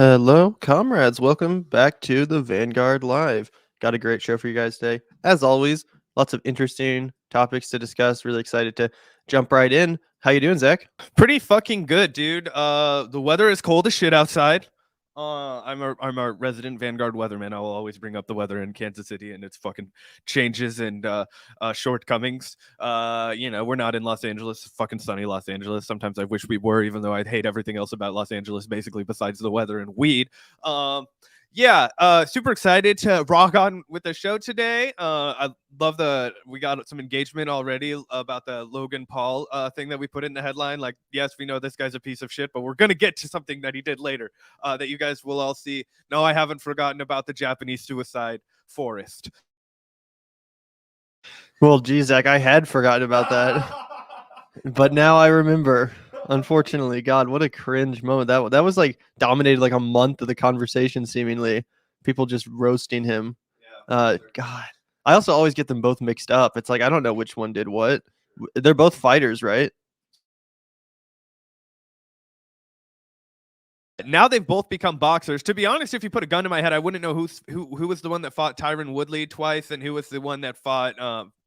Hello, comrades. Welcome back to the Vanguard Live. Got a great show for you guys today. As always, lots of interesting topics to discuss. Really excited to jump right in. How you doing, Zach? Pretty fucking good, dude. The weather is cold as shit outside. I'm a resident Vanguard weatherman. I will always bring up the weather in Kansas City and its fucking changes and shortcomings. We're not in Los Angeles, fucking sunny Los Angeles. Sometimes I wish we were, even though I hate everything else about Los Angeles, basically besides the weather and weed. Super excited to rock on with the show today. I love we got some engagement already about the Logan Paul thing that we put in the headline. Like, yes, we know this guy's a piece of shit, but we're gonna get to something that he did later that you guys will all see. No, I haven't forgotten about the Japanese suicide forest. Well, geez, Zach, I had forgotten about that, but now I remember. Unfortunately, God, what a cringe moment that was. Like dominated like a month of the conversation. Seemingly, people just roasting him. God, I also always get them both mixed up. It's like I don't know which one did what. They're both fighters, right? Now they've both become boxers. To be honest, if you put a gun to my head, I wouldn't know who was the one that fought Tyron Woodley twice and who was the one that fought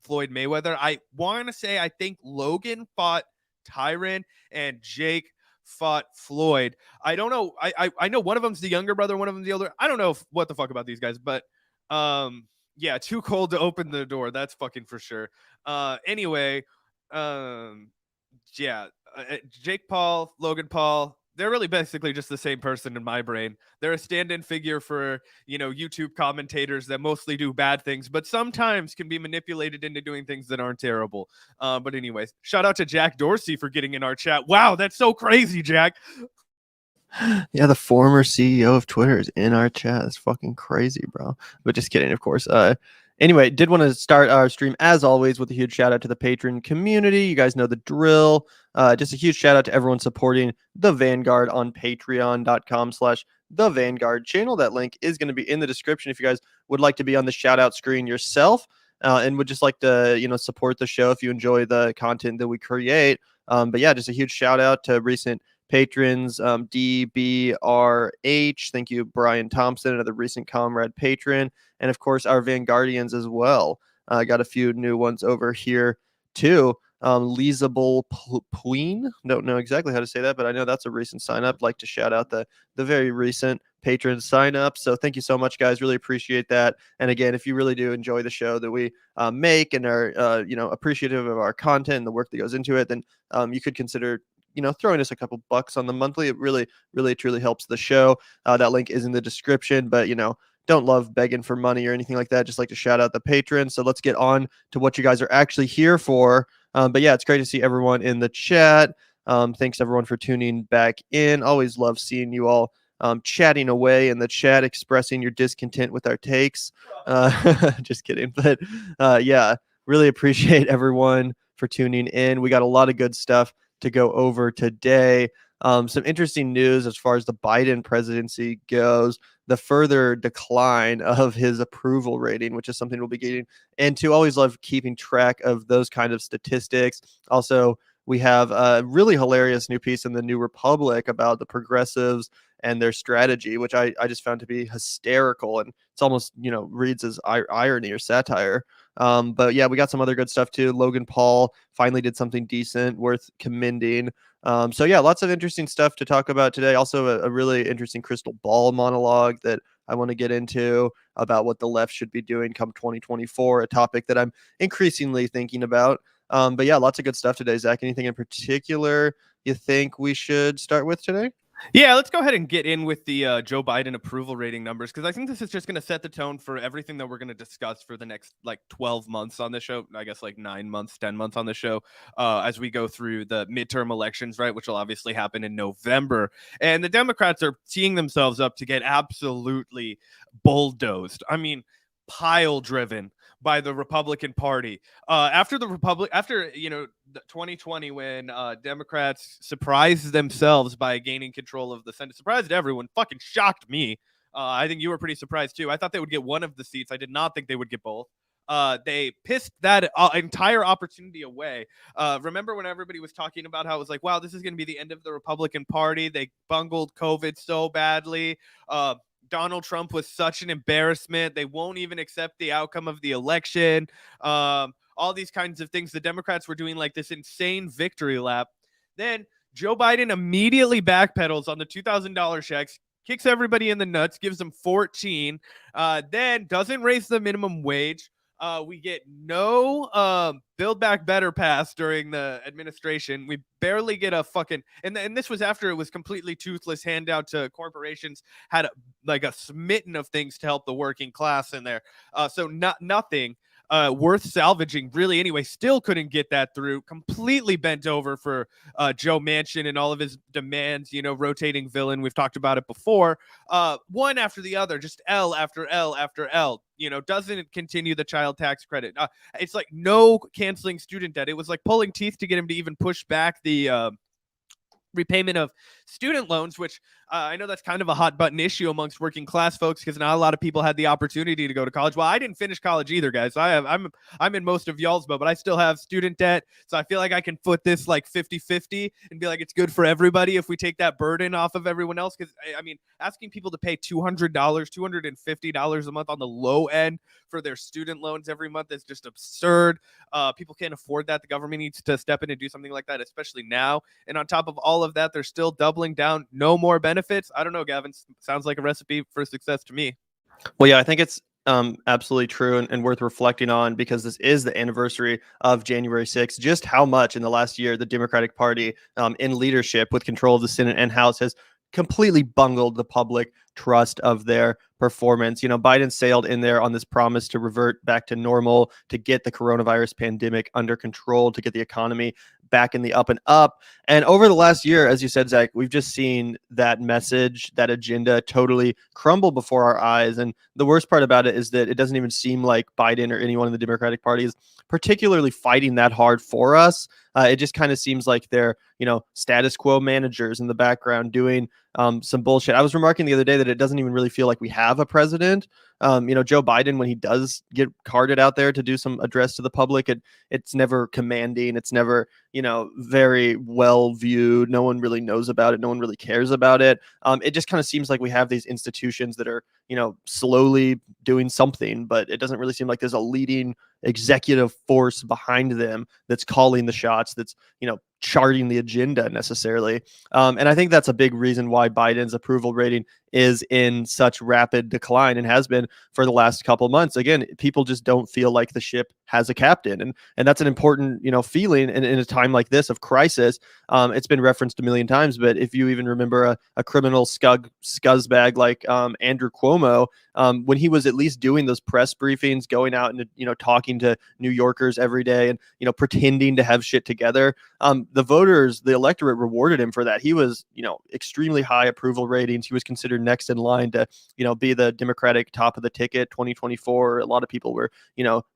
Floyd Mayweather. I want to say I think Logan fought Tyron and Jake fought Floyd. I don't know. I know one of them's the younger brother, one of them's the older. I don't know what the fuck about these guys, but yeah, too cold to open the door. That's fucking for sure. Anyway, yeah, Jake Paul, Logan Paul, they're really basically just the same person in my brain. They're a stand-in figure for, YouTube commentators that mostly do bad things, but sometimes can be manipulated into doing things that aren't terrible. But anyways, shout out to Jack Dorsey for getting in our chat. Wow, that's so crazy, Jack. Yeah, the former CEO of Twitter is in our chat. That's fucking crazy, bro. But just kidding, of course. Anyway, did want to start our stream as always with a huge shout out to the patron community. You guys know the drill. Just a huge shout out to everyone supporting the Vanguard on patreon.com/the Vanguard channel. That link is going to be in the description if you guys would like to be on the shout out screen yourself and would just like to, support the show if you enjoy the content that we create. But yeah, just a huge shout out to recent patrons, DBRH. Thank you, Brian Thompson, another recent comrade patron. And of course, our Vanguardians as well. I got a few new ones over here too. Leasable Queen. Don't know exactly how to say that, but I know that's a recent sign up. Like to shout out the very recent patron sign up. So thank you so much, guys. Really appreciate that. And again, if you really do enjoy the show that we make and are appreciative of our content and the work that goes into it, then you could consider throwing us a couple bucks on the monthly. It really, really, truly helps the show. That link is in the description, but don't love begging for money or anything like that. Just like to shout out the patrons. So let's get on to what you guys are actually here for. But yeah, it's great to see everyone in the chat. Thanks everyone for tuning back in. Always love seeing you all chatting away in the chat, expressing your discontent with our takes. Just kidding. But yeah, really appreciate everyone for tuning in. We got a lot of good stuff to go over today. Some interesting news as far as the Biden presidency goes, the further decline of his approval rating, which is something we'll be getting into. Always love keeping track of those kind of statistics. Also, we have a really hilarious new piece in the New Republic about the progressives and their strategy, which I just found to be hysterical. And it's almost, reads as irony or satire. But yeah, we got some other good stuff too. Logan Paul finally did something decent, worth commending. So yeah, lots of interesting stuff to talk about today. Also a really interesting crystal ball monologue that I want to get into about what the left should be doing come 2024, a topic that I'm increasingly thinking about. But yeah, lots of good stuff today. Zach, anything in particular you think we should start with today? Yeah, let's go ahead and get in with the Joe Biden approval rating numbers, because I think this is just going to set the tone for everything that we're going to discuss for the next 12 months on the show. I guess 9 months, 10 months on the show as we go through the midterm elections, right, which will obviously happen in November. And the Democrats are teeing themselves up to get absolutely bulldozed. I mean, pile driven by the Republican Party. After 2020, when Democrats surprised themselves by gaining control of the Senate, surprised everyone, fucking shocked me. I think you were pretty surprised too. I thought they would get one of the seats. I did not think they would get both. they pissed that entire opportunity away. Remember when everybody was talking about how it was like, wow, this is going to be the end of the Republican Party. They bungled COVID so badly. Donald Trump was such an embarrassment. They won't even accept the outcome of the election. All these kinds of things. The Democrats were doing like this insane victory lap. Then Joe Biden immediately backpedals on the $2,000 checks, kicks everybody in the nuts, gives them 14, then doesn't raise the minimum wage. We get no Build Back Better pass during the administration. We barely get a fucking, and this was after it was completely toothless handout to corporations, had like a smitten of things to help the working class in there. So nothing worth salvaging really anyway. Still couldn't get that through. Completely bent over for Joe Manchin and all of his demands, rotating villain. We've talked about it before. One after the other, just L after L after L. Doesn't continue the child tax credit. It's like no canceling student debt. It was like pulling teeth to get him to even push back the repayment of student loans, which I know that's kind of a hot button issue amongst working class folks because not a lot of people had the opportunity to go to college. Well, I didn't finish college either, guys. I'm in most of y'all's boat, but I still have student debt. So I feel like I can foot this like 50-50 and be like, it's good for everybody if we take that burden off of everyone else. Because I mean, asking people to pay $200, $250 a month on the low end for their student loans every month is just absurd. People can't afford that. The government needs to step in and do something like that, especially now. And on top of all of that, they're still doubling down. No more benefits. I don't know, Gavin. Sounds like a recipe for success to me. Well, yeah, I think it's absolutely true and worth reflecting on because this is the anniversary of January 6th. Just how much in the last year the Democratic Party in leadership with control of the Senate and House has completely bungled the public trust of their performance. Biden sailed in there on this promise to revert back to normal, to get the coronavirus pandemic under control, to get the economy back in the up and up. And over the last year, as you said, Zach, we've just seen that message, that agenda totally crumble before our eyes. And the worst part about it is that it doesn't even seem like Biden or anyone in the Democratic Party is particularly fighting that hard for us. It just kind of seems like they're, status quo managers in the background doing some bullshit. I was remarking the other day that it doesn't even really feel like we have a president. Joe Biden, when he does get carted out there to do some address to the public, it's never commanding. It's never, very well viewed. No one really knows about it. No one really cares about it. It just kind of seems like we have these institutions that are, slowly doing something, but it doesn't really seem like there's a leading executive force behind them that's calling the shots, that's, charting the agenda necessarily. And I think that's a big reason why Biden's approval rating is in such rapid decline and has been for the last couple of months. Again, people just don't feel like the ship has a captain. And that's an important, feeling in a time like this of crisis. It's been referenced a million times, but if you even remember a criminal scuzzbag like Andrew Cuomo, when he was at least doing those press briefings, going out and, talking to New Yorkers every day and, pretending to have shit together, the voters, the electorate rewarded him for that. He was, extremely high approval ratings. He was considered next in line to, be the Democratic top of the ticket 2024. A lot of people were,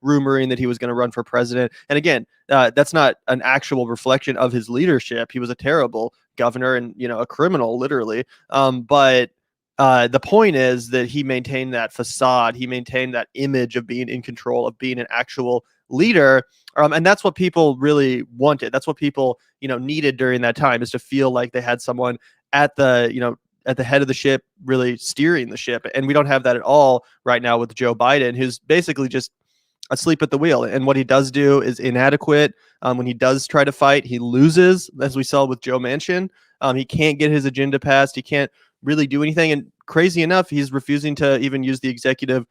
rumoring that he was going to run for president. And again, that's not an actual reflection of his leadership. He was a terrible governor and, a criminal, literally. But the point is that he maintained that facade. He maintained that image of being in control, of being an actual leader. And that's what people really wanted. That's what people, needed during that time, is to feel like they had someone at the, at the head of the ship, really steering the ship. And we don't have that at all right now with Joe Biden, who's basically just asleep at the wheel. And what he does do is inadequate. When he does try to fight, he loses, as we saw with Joe Manchin. He can't get his agenda passed. He can't really do anything. And crazy enough, he's refusing to even use the executive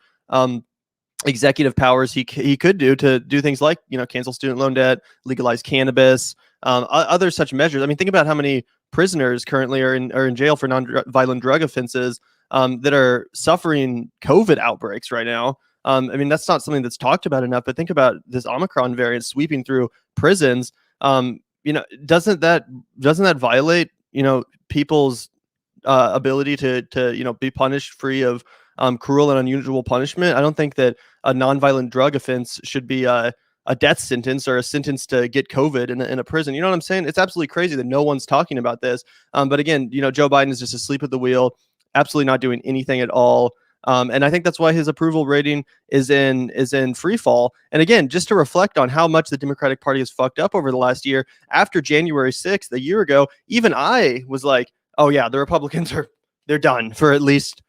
powers he could do to do things like, cancel student loan debt, legalize cannabis, other such measures. I mean, think about how many prisoners currently are in jail for non-violent drug offenses that are suffering COVID outbreaks right now. I mean, that's not something that's talked about enough, but think about this Omicron variant sweeping through prisons. Doesn't that violate, people's ability to be punished free of cruel and unusual punishment? I don't think that a nonviolent drug offense should be a death sentence or a sentence to get COVID in a prison. You know what I'm saying? It's absolutely crazy that no one's talking about this. But again, Joe Biden is just asleep at the wheel, absolutely not doing anything at all. And I think that's why his approval rating is in free fall. And again, just to reflect on how much the Democratic Party has fucked up over the last year, after January 6th, a year ago, even I was like, oh yeah, the Republicans they're done for at least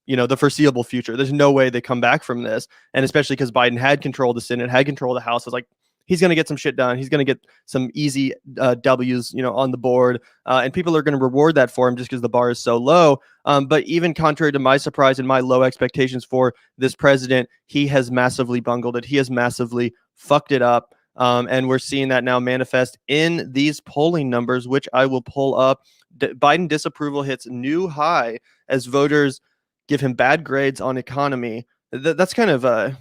the foreseeable future. There's no way they come back from this. And especially because Biden had control of the Senate, had control of the House. I was like, he's going to get some shit done. He's going to get some easy W's, on the board. And people are going to reward that for him just because the bar is so low. But even contrary to my surprise and my low expectations for this president, he has massively bungled it. He has massively fucked it up. And we're seeing that now manifest in these polling numbers, which I will pull up. Biden disapproval hits new high as voters give him bad grades on economy. That's kind of a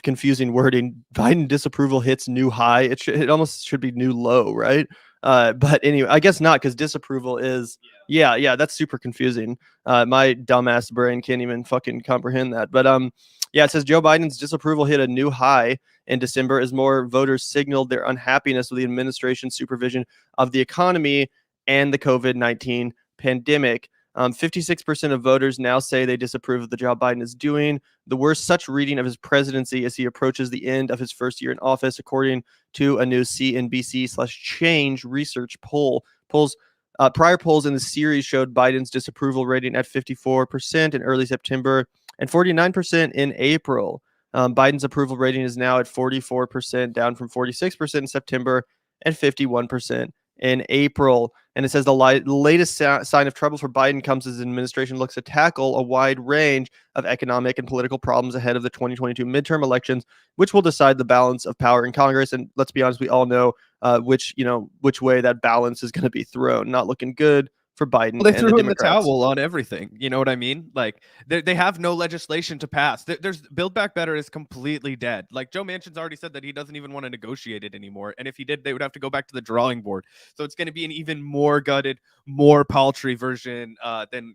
confusing wording. Biden disapproval hits new high. It almost should be new low, right? But anyway, I guess not, because disapproval is yeah, that's super confusing. My dumbass brain can't even fucking comprehend that. But yeah, it says Joe Biden's disapproval hit a new high in December as more voters signaled their unhappiness with the administration's supervision of the economy and the COVID-19 pandemic. 56% of voters now say they disapprove of the job Biden is doing. The worst such reading of his presidency as he approaches the end of his first year in office, according to a new CNBC/Change research poll. Prior polls in the series showed Biden's disapproval rating at 54% in early September and 49% in April. Biden's approval rating is now at 44%, down from 46% in September and 51% in April. And it says the latest sign of trouble for Biden comes as his administration looks to tackle a wide range of economic and political problems ahead of the 2022 midterm elections, which will decide the balance of power in Congress. And let's be honest, we all know which way that balance is going to be thrown. Not looking good for Biden. Well, they and threw the in the Democrats. towel on everything. You know what I mean? Like they have no legislation to pass. There's Build Back Better is completely dead. Like Joe Manchin's already said that he doesn't even want to negotiate it anymore. And if he did, they would have to go back to the drawing board. So it's going to be an even more gutted, more paltry version than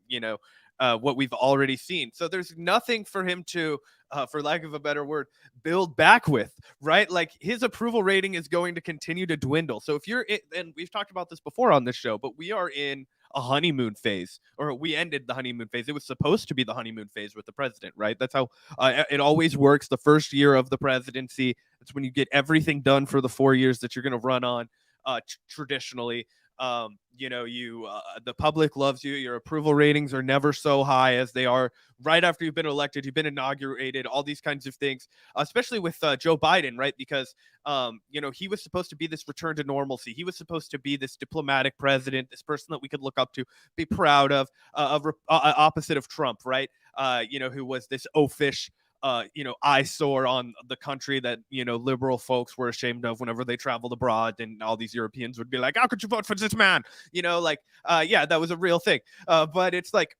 what we've already seen. So there's nothing for him to, for lack of a better word, build back with, right? Like his approval rating is going to continue to dwindle. So if you're, and we've talked about this before on this show, but we are in a honeymoon phase, or we ended the honeymoon phase. It was supposed to be the honeymoon phase with the president, right? That's how it always works. The first year of the presidency, that's when you get everything done for the 4 years that you're going to run on traditionally. The public loves you. Your approval ratings are never so high as they are right after you've been elected, you've been inaugurated, all these kinds of things, especially with Joe Biden, right? Because, he was supposed to be this return to normalcy. He was supposed to be this diplomatic president, this person that we could look up to, be proud of opposite of Trump, right? Who was this oafish, eyesore on the country that, liberal folks were ashamed of whenever they traveled abroad, and all these Europeans would be like, how could you vote for this man? That was a real thing. But it's like,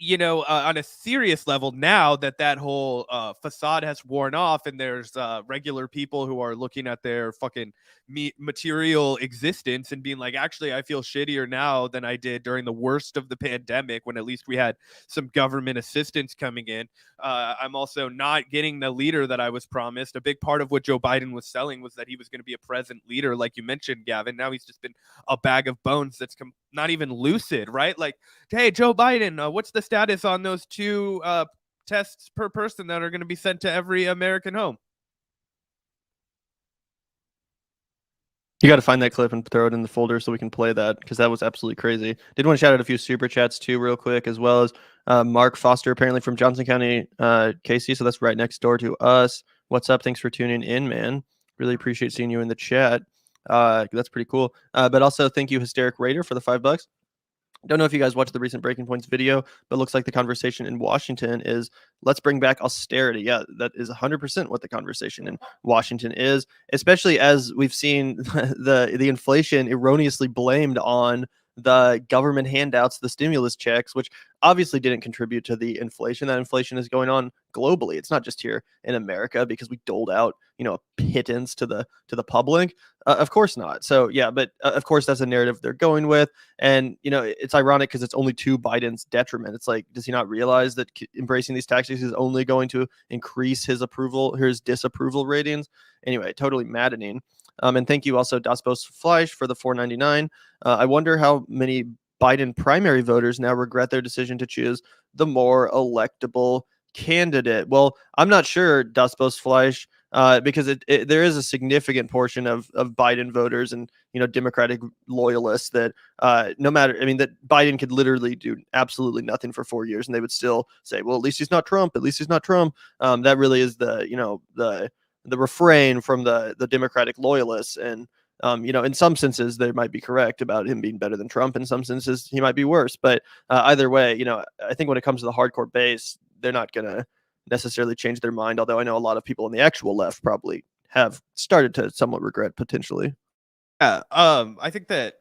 on a serious level, now that whole facade has worn off, and there's regular people who are looking at their fucking material existence and being like, actually, I feel shittier now than I did during the worst of the pandemic, when at least we had some government assistance coming in. I'm also not getting the leader that I was promised. A big part of what Joe Biden was selling was that he was going to be a present leader, like you mentioned, Gavin. Now he's just been a bag of bones that's not even lucid, right? Like, hey, Joe Biden, what's the status on those 2 tests per person that are going to be sent to every American home? You got to find that clip and throw it in the folder so we can play that, because that was absolutely crazy. Did want to shout out a few super chats too, real quick, as well as Mark Foster, apparently from Johnson County, KC. So that's right next door to us. What's up? Thanks for tuning in, man. Really appreciate seeing you in the chat. That's pretty cool. But also thank you, Hysteric Raider, for the $5. Don't know if you guys watched the recent Breaking Points video, but it looks like the conversation in Washington is, let's bring back austerity. Yeah, that is 100% what the conversation in Washington is, especially as we've seen the inflation erroneously blamed on the government handouts, the stimulus checks, which obviously didn't contribute to the inflation. That inflation is going on globally. It's not just here in America because we doled out, a pittance to the public. Of course not. So yeah, but of course that's a narrative they're going with. And it's ironic because it's only to Biden's detriment. It's like, does he not realize that embracing these tactics is only going to increase his disapproval ratings? Anyway, totally maddening. And thank you also, Das Bos Fleisch, for the $4.99. I wonder how many Biden primary voters now regret their decision to choose the more electable candidate. Well, I'm not sure, Dustbos Fleisch, because there is a significant portion of Biden voters and Democratic loyalists that no matter, I mean, that Biden could literally do absolutely nothing for 4 years and they would still say, well, at least he's not Trump. At least he's not Trump. That really is the refrain from the Democratic loyalists. And in some senses, they might be correct about him being better than Trump. In some senses, he might be worse. But either way, I think when it comes to the hardcore base, they're not going to necessarily change their mind. Although I know a lot of people on the actual left probably have started to somewhat regret potentially. Yeah, I think that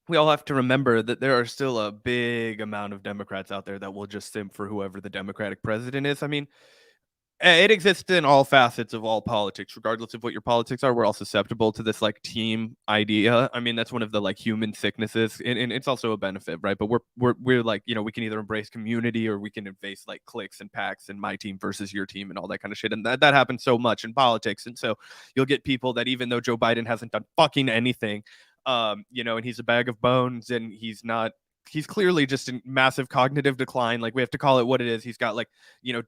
we all have to remember that there are still a big amount of Democrats out there that will just simp for whoever the Democratic president is. I mean, it exists in all facets of all politics, regardless of what your politics are. We're all susceptible to this like team idea. I mean, that's one of the like human sicknesses, and it's also a benefit, right? But we're like, we can either embrace community or we can embrace like cliques and packs and my team versus your team and all that kind of shit. And that happens so much in politics. And so you'll get people that even though Joe Biden hasn't done fucking anything, and he's a bag of bones and he's clearly just in massive cognitive decline. Like we have to call it what it is. He's got like,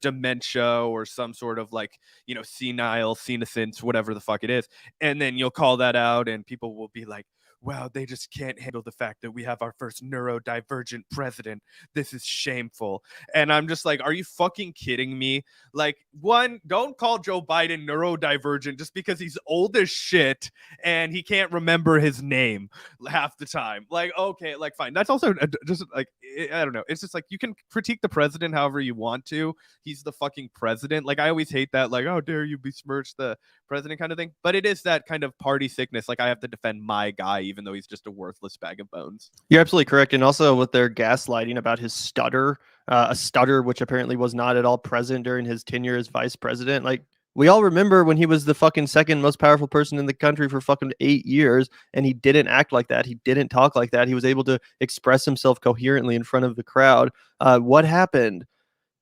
dementia or some sort of like, senile senescence, whatever the fuck it is. And then you'll call that out and people will be like, wow, they just can't handle the fact that we have our first neurodivergent president. This is shameful. And I'm just like, are you fucking kidding me? Like, one, don't call Joe Biden neurodivergent just because he's old as shit and he can't remember his name half the time. Like, okay, like, fine. That's also just like, I don't know. It's just like, you can critique the president however you want to. He's the fucking president. Like, I always hate that, like, how dare you besmirch the president kind of thing. But it is that kind of party sickness. Like, I have to defend my guy even though he's just a worthless bag of bones. You're absolutely correct. And also with their gaslighting about his stutter, a stutter which apparently was not at all present during his tenure as vice president. Like, we all remember when he was the fucking second most powerful person in the country for fucking 8 years, and he didn't act like that. He didn't talk like that. He was able to express himself coherently in front of the crowd. What happened?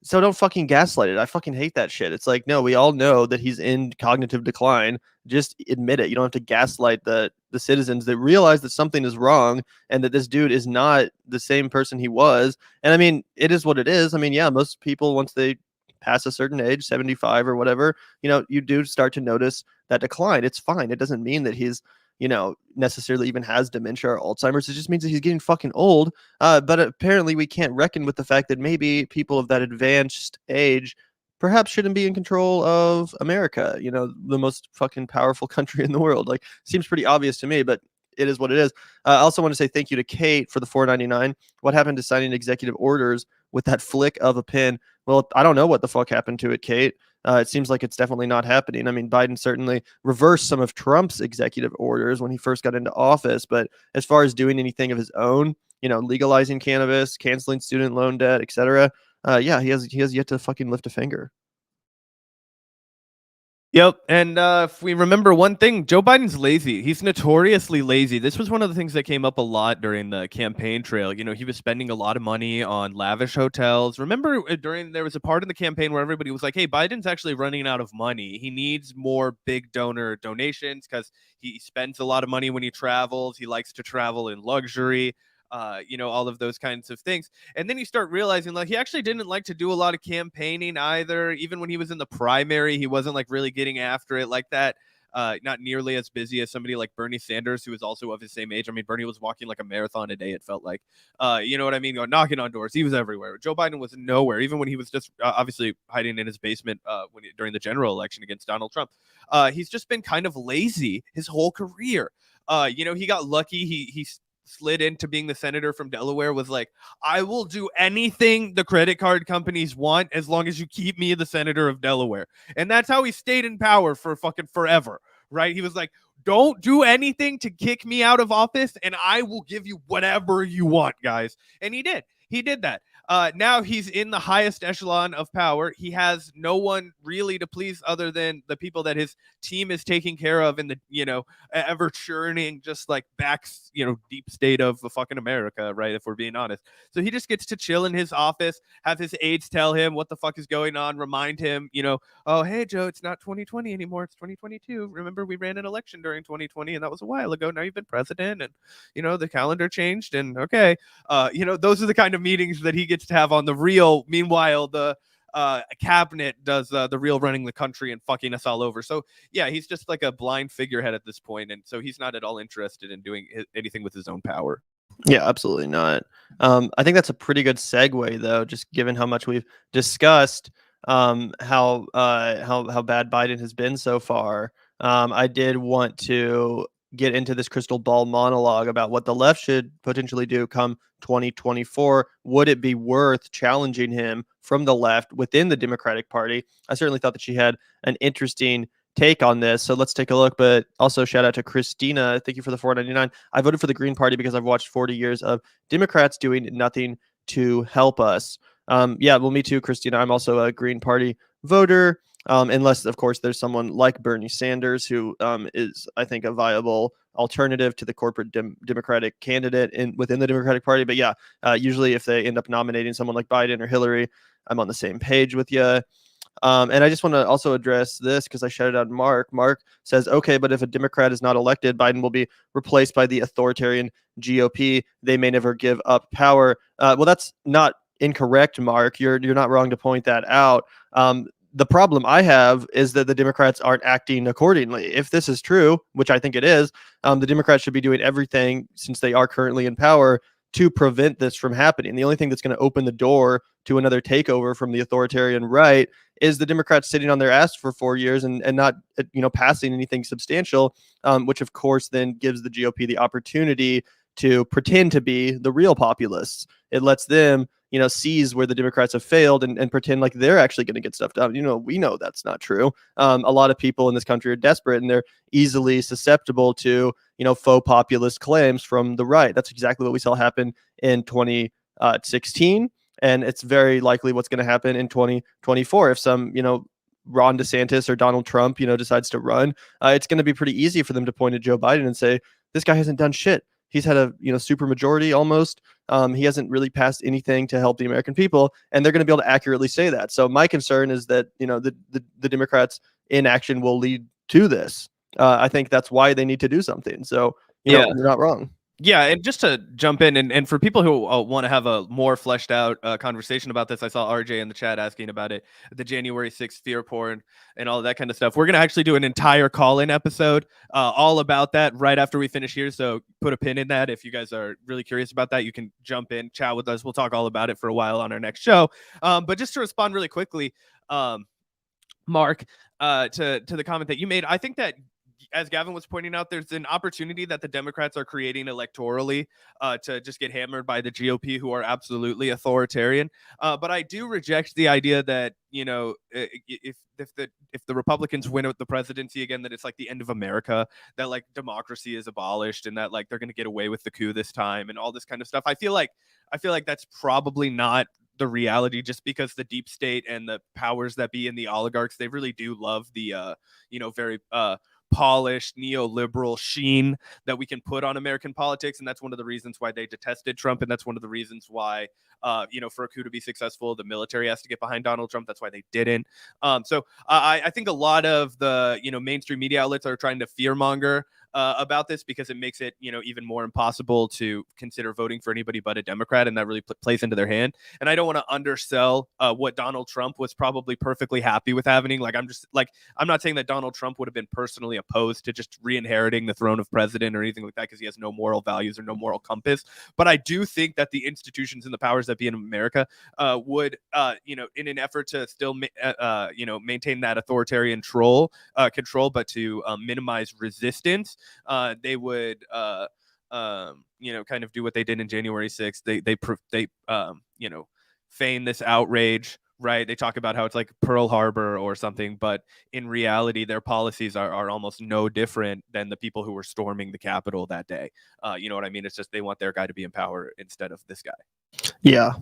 So don't fucking gaslight it. I fucking hate that shit. It's like, no, we all know that he's in cognitive decline. Just admit it. You don't have to gaslight the citizens that realize that something is wrong and that this dude is not the same person he was. And I mean, it is what it is. I mean, yeah, most people, once they pass a certain age, 75 or whatever, you do start to notice that decline. It's fine. It doesn't mean that he's necessarily even has dementia or Alzheimer's. It just means that he's getting fucking old. But apparently we can't reckon with the fact that maybe people of that advanced age perhaps shouldn't be in control of America, the most fucking powerful country in the world. Like, seems pretty obvious to me, but it is what it is. I also want to say thank you to Kate for the $4.99. What happened to signing executive orders with that flick of a pen? Well, I don't know what the fuck happened to it, Kate. It seems like it's definitely not happening. I mean, Biden certainly reversed some of Trump's executive orders when he first got into office, but as far as doing anything of his own, legalizing cannabis, canceling student loan debt, etc., yeah, he has yet to fucking lift a finger. Yep. And if we remember one thing, Joe Biden's lazy. He's notoriously lazy. This was one of the things that came up a lot during the campaign trail. He was spending a lot of money on lavish hotels. Remember there was a part in the campaign where everybody was like, hey, Biden's actually running out of money. He needs more big donor donations because he spends a lot of money when he travels. He likes to travel in luxury. All of those kinds of things. And then you start realizing like he actually didn't like to do a lot of campaigning either. Even when he was in the primary, he wasn't like really getting after it like that. Not nearly as busy as somebody like Bernie Sanders, who was also of his same age. I mean, Bernie was walking like a marathon a day, it felt like. You know what I mean? Knocking on doors. He was everywhere. Joe Biden was nowhere, even when he was just obviously hiding in his basement during the general election against Donald Trump. He's just been kind of lazy his whole career. He got lucky. He slid into being the senator from Delaware, was like, I will do anything the credit card companies want as long as you keep me the senator of Delaware. And that's how he stayed in power for fucking forever, right? He was like, don't do anything to kick me out of office and I will give you whatever you want, guys. And he did. He did that. Now he's in the highest echelon of power. He has no one really to please other than the people that his team is taking care of in the, ever churning, just like deep state of fucking America, right? If we're being honest. So he just gets to chill in his office, have his aides tell him what the fuck is going on, remind him, oh, hey, Joe, it's not 2020 anymore. It's 2022. Remember, we ran an election during 2020 and that was a while ago. Now you've been president and, the calendar changed and okay. Those are the kind of meetings that he gets gets to have on the real. Meanwhile, the cabinet does the real running the country and fucking us all over. So yeah, he's just like a blind figurehead at this point, and so he's not at all interested in doing anything with his own power. Yeah, absolutely not. I think that's a pretty good segue, though, just given how much we've discussed how bad Biden has been so far. I did want to get into this crystal ball monologue about what the left should potentially do come 2024. Would it be worth challenging him from the left within the Democratic Party? I certainly thought that she had an interesting take on this. So let's take a look. But also shout out to Christina. Thank you for the $4.99. I voted for the Green Party because I've watched 40 years of Democrats doing nothing to help us. Yeah, well, me too, Christina. I'm also a Green Party voter. Unless, of course, there's someone like Bernie Sanders, who is, I think, a viable alternative to the corporate Democratic candidate within the Democratic Party. But yeah, usually if they end up nominating someone like Biden or Hillary, I'm on the same page with you. And I just want to also address this because I shouted out Mark. Mark says, okay, but if a Democrat is not elected, Biden will be replaced by the authoritarian GOP. They may never give up power. Well, that's not incorrect, Mark. You're not wrong to point that out. The problem I have is that the Democrats aren't acting accordingly. If this is true, which I think it is, the Democrats should be doing everything, since they are currently in power, to prevent this from happening. The only thing that's going to open the door to another takeover from the authoritarian right is the Democrats sitting on their ass for 4 years and not passing anything substantial, which of course then gives the GOP the opportunity to pretend to be the real populists. It lets them seize where the Democrats have failed and pretend like they're actually going to get stuff done. We know that's not true. A lot of people in this country are desperate, and they're easily susceptible to faux populist claims from the right. That's exactly what we saw happen in 2016, and it's very likely what's going to happen in 2024 if some Ron DeSantis or Donald Trump decides to run. It's going to be pretty easy for them to point at Joe Biden and say, this guy hasn't done shit. He's had a super majority almost. He hasn't really passed anything to help the American people, and they're going to be able to accurately say that. So my concern is that the Democrats' inaction will lead to this. I think that's why they need to do something. So you're not wrong. Yeah, and just to jump in, and for people who want to have a more fleshed out conversation about this, I saw RJ in the chat asking about it, the January 6th fear porn and all that kind of stuff. We're going to actually do an entire call-in episode all about that right after we finish here, so put a pin in that. If you guys are really curious about that, you can jump in, chat with us. We'll talk all about it for a while on our next show. But just to respond really quickly, Mark, to the comment that you made, I think that, as Gavin was pointing out, there's an opportunity that the Democrats are creating electorally to just get hammered by the GOP, who are absolutely authoritarian. But I do reject the idea that if the Republicans win the presidency again, that it's like the end of America, that like democracy is abolished, and that like they're going to get away with the coup this time and all this kind of stuff. I feel like that's probably not the reality, just because the deep state and the powers that be and the oligarchs, they really do love the very polished neoliberal sheen that we can put on American politics, and that's one of the reasons why they detested Trump, and that's one of the reasons why for a coup to be successful, the military has to get behind Donald Trump. That's why they didn't. So I think a lot of the mainstream media outlets are trying to fearmonger about this, because it makes it even more impossible to consider voting for anybody but a Democrat, and that really plays into their hand. And I don't want to undersell what Donald Trump was probably perfectly happy with having. I'm not saying that Donald Trump would have been personally opposed to just re-inheriting the throne of president or anything like that, because he has no moral values or no moral compass. But I do think that the institutions and the powers that be in America would in an effort to still maintain that authoritarian control, but to minimize resistance, they would kind of do what they did in January 6th. They feign this outrage, right? They talk about how it's like Pearl Harbor or something, but in reality, their policies are almost no different than the people who were storming the Capitol that day. You know what I mean? It's just they want their guy to be in power instead of this guy. Yeah.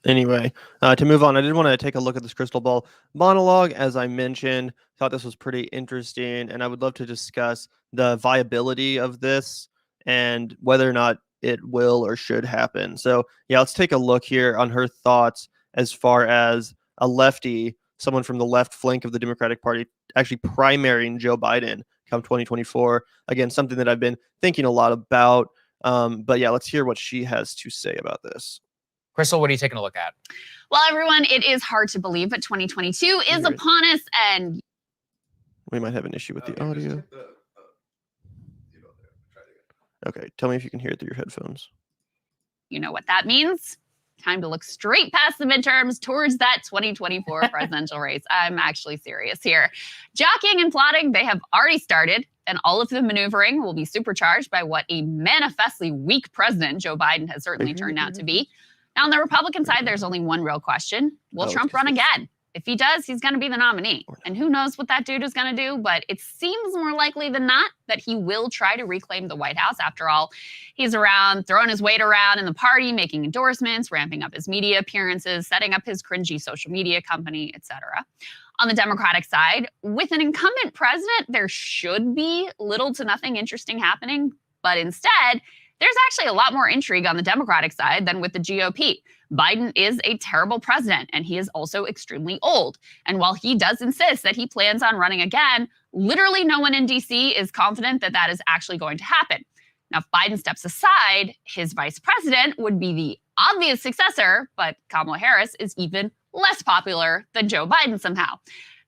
Anyway, to move on, I did want to take a look at this crystal ball monologue. As I mentioned, thought this was pretty interesting, and I would love to discuss the viability of this and whether or not it will or should happen. So yeah, let's take a look here on her thoughts as far as a lefty, someone from the left flank of the Democratic Party, actually primarying Joe Biden come 2024. Again, something that I've been thinking a lot about. But yeah, let's hear what she has to say about this. Krystal, what are you taking a look at? Well, everyone, it is hard to believe, but 2022 is upon us, and we might have an issue with the audio. Okay, tell me if you can hear it through your headphones. You know what that means? Time to look straight past the midterms towards that 2024 presidential race. I'm actually serious here. Jockeying and plotting, they have already started, and all of the maneuvering will be supercharged by what a manifestly weak president Joe Biden has certainly turned out to be. Now, on the Republican side, there's only one real question. Will Trump run again? If he does, he's going to be the nominee. And who knows what that dude is going to do, but it seems more likely than not that he will try to reclaim the White House. After all, he's around throwing his weight around in the party, making endorsements, ramping up his media appearances, setting up his cringy social media company, etc. On the Democratic side, with an incumbent president, there should be little to nothing interesting happening, but instead, there's actually a lot more intrigue on the Democratic side than with the GOP. Biden is a terrible president, and he is also extremely old. And while he does insist that he plans on running again, literally no one in D.C. is confident that that is actually going to happen. Now, if Biden steps aside, his vice president would be the obvious successor, but Kamala Harris is even less popular than Joe Biden somehow.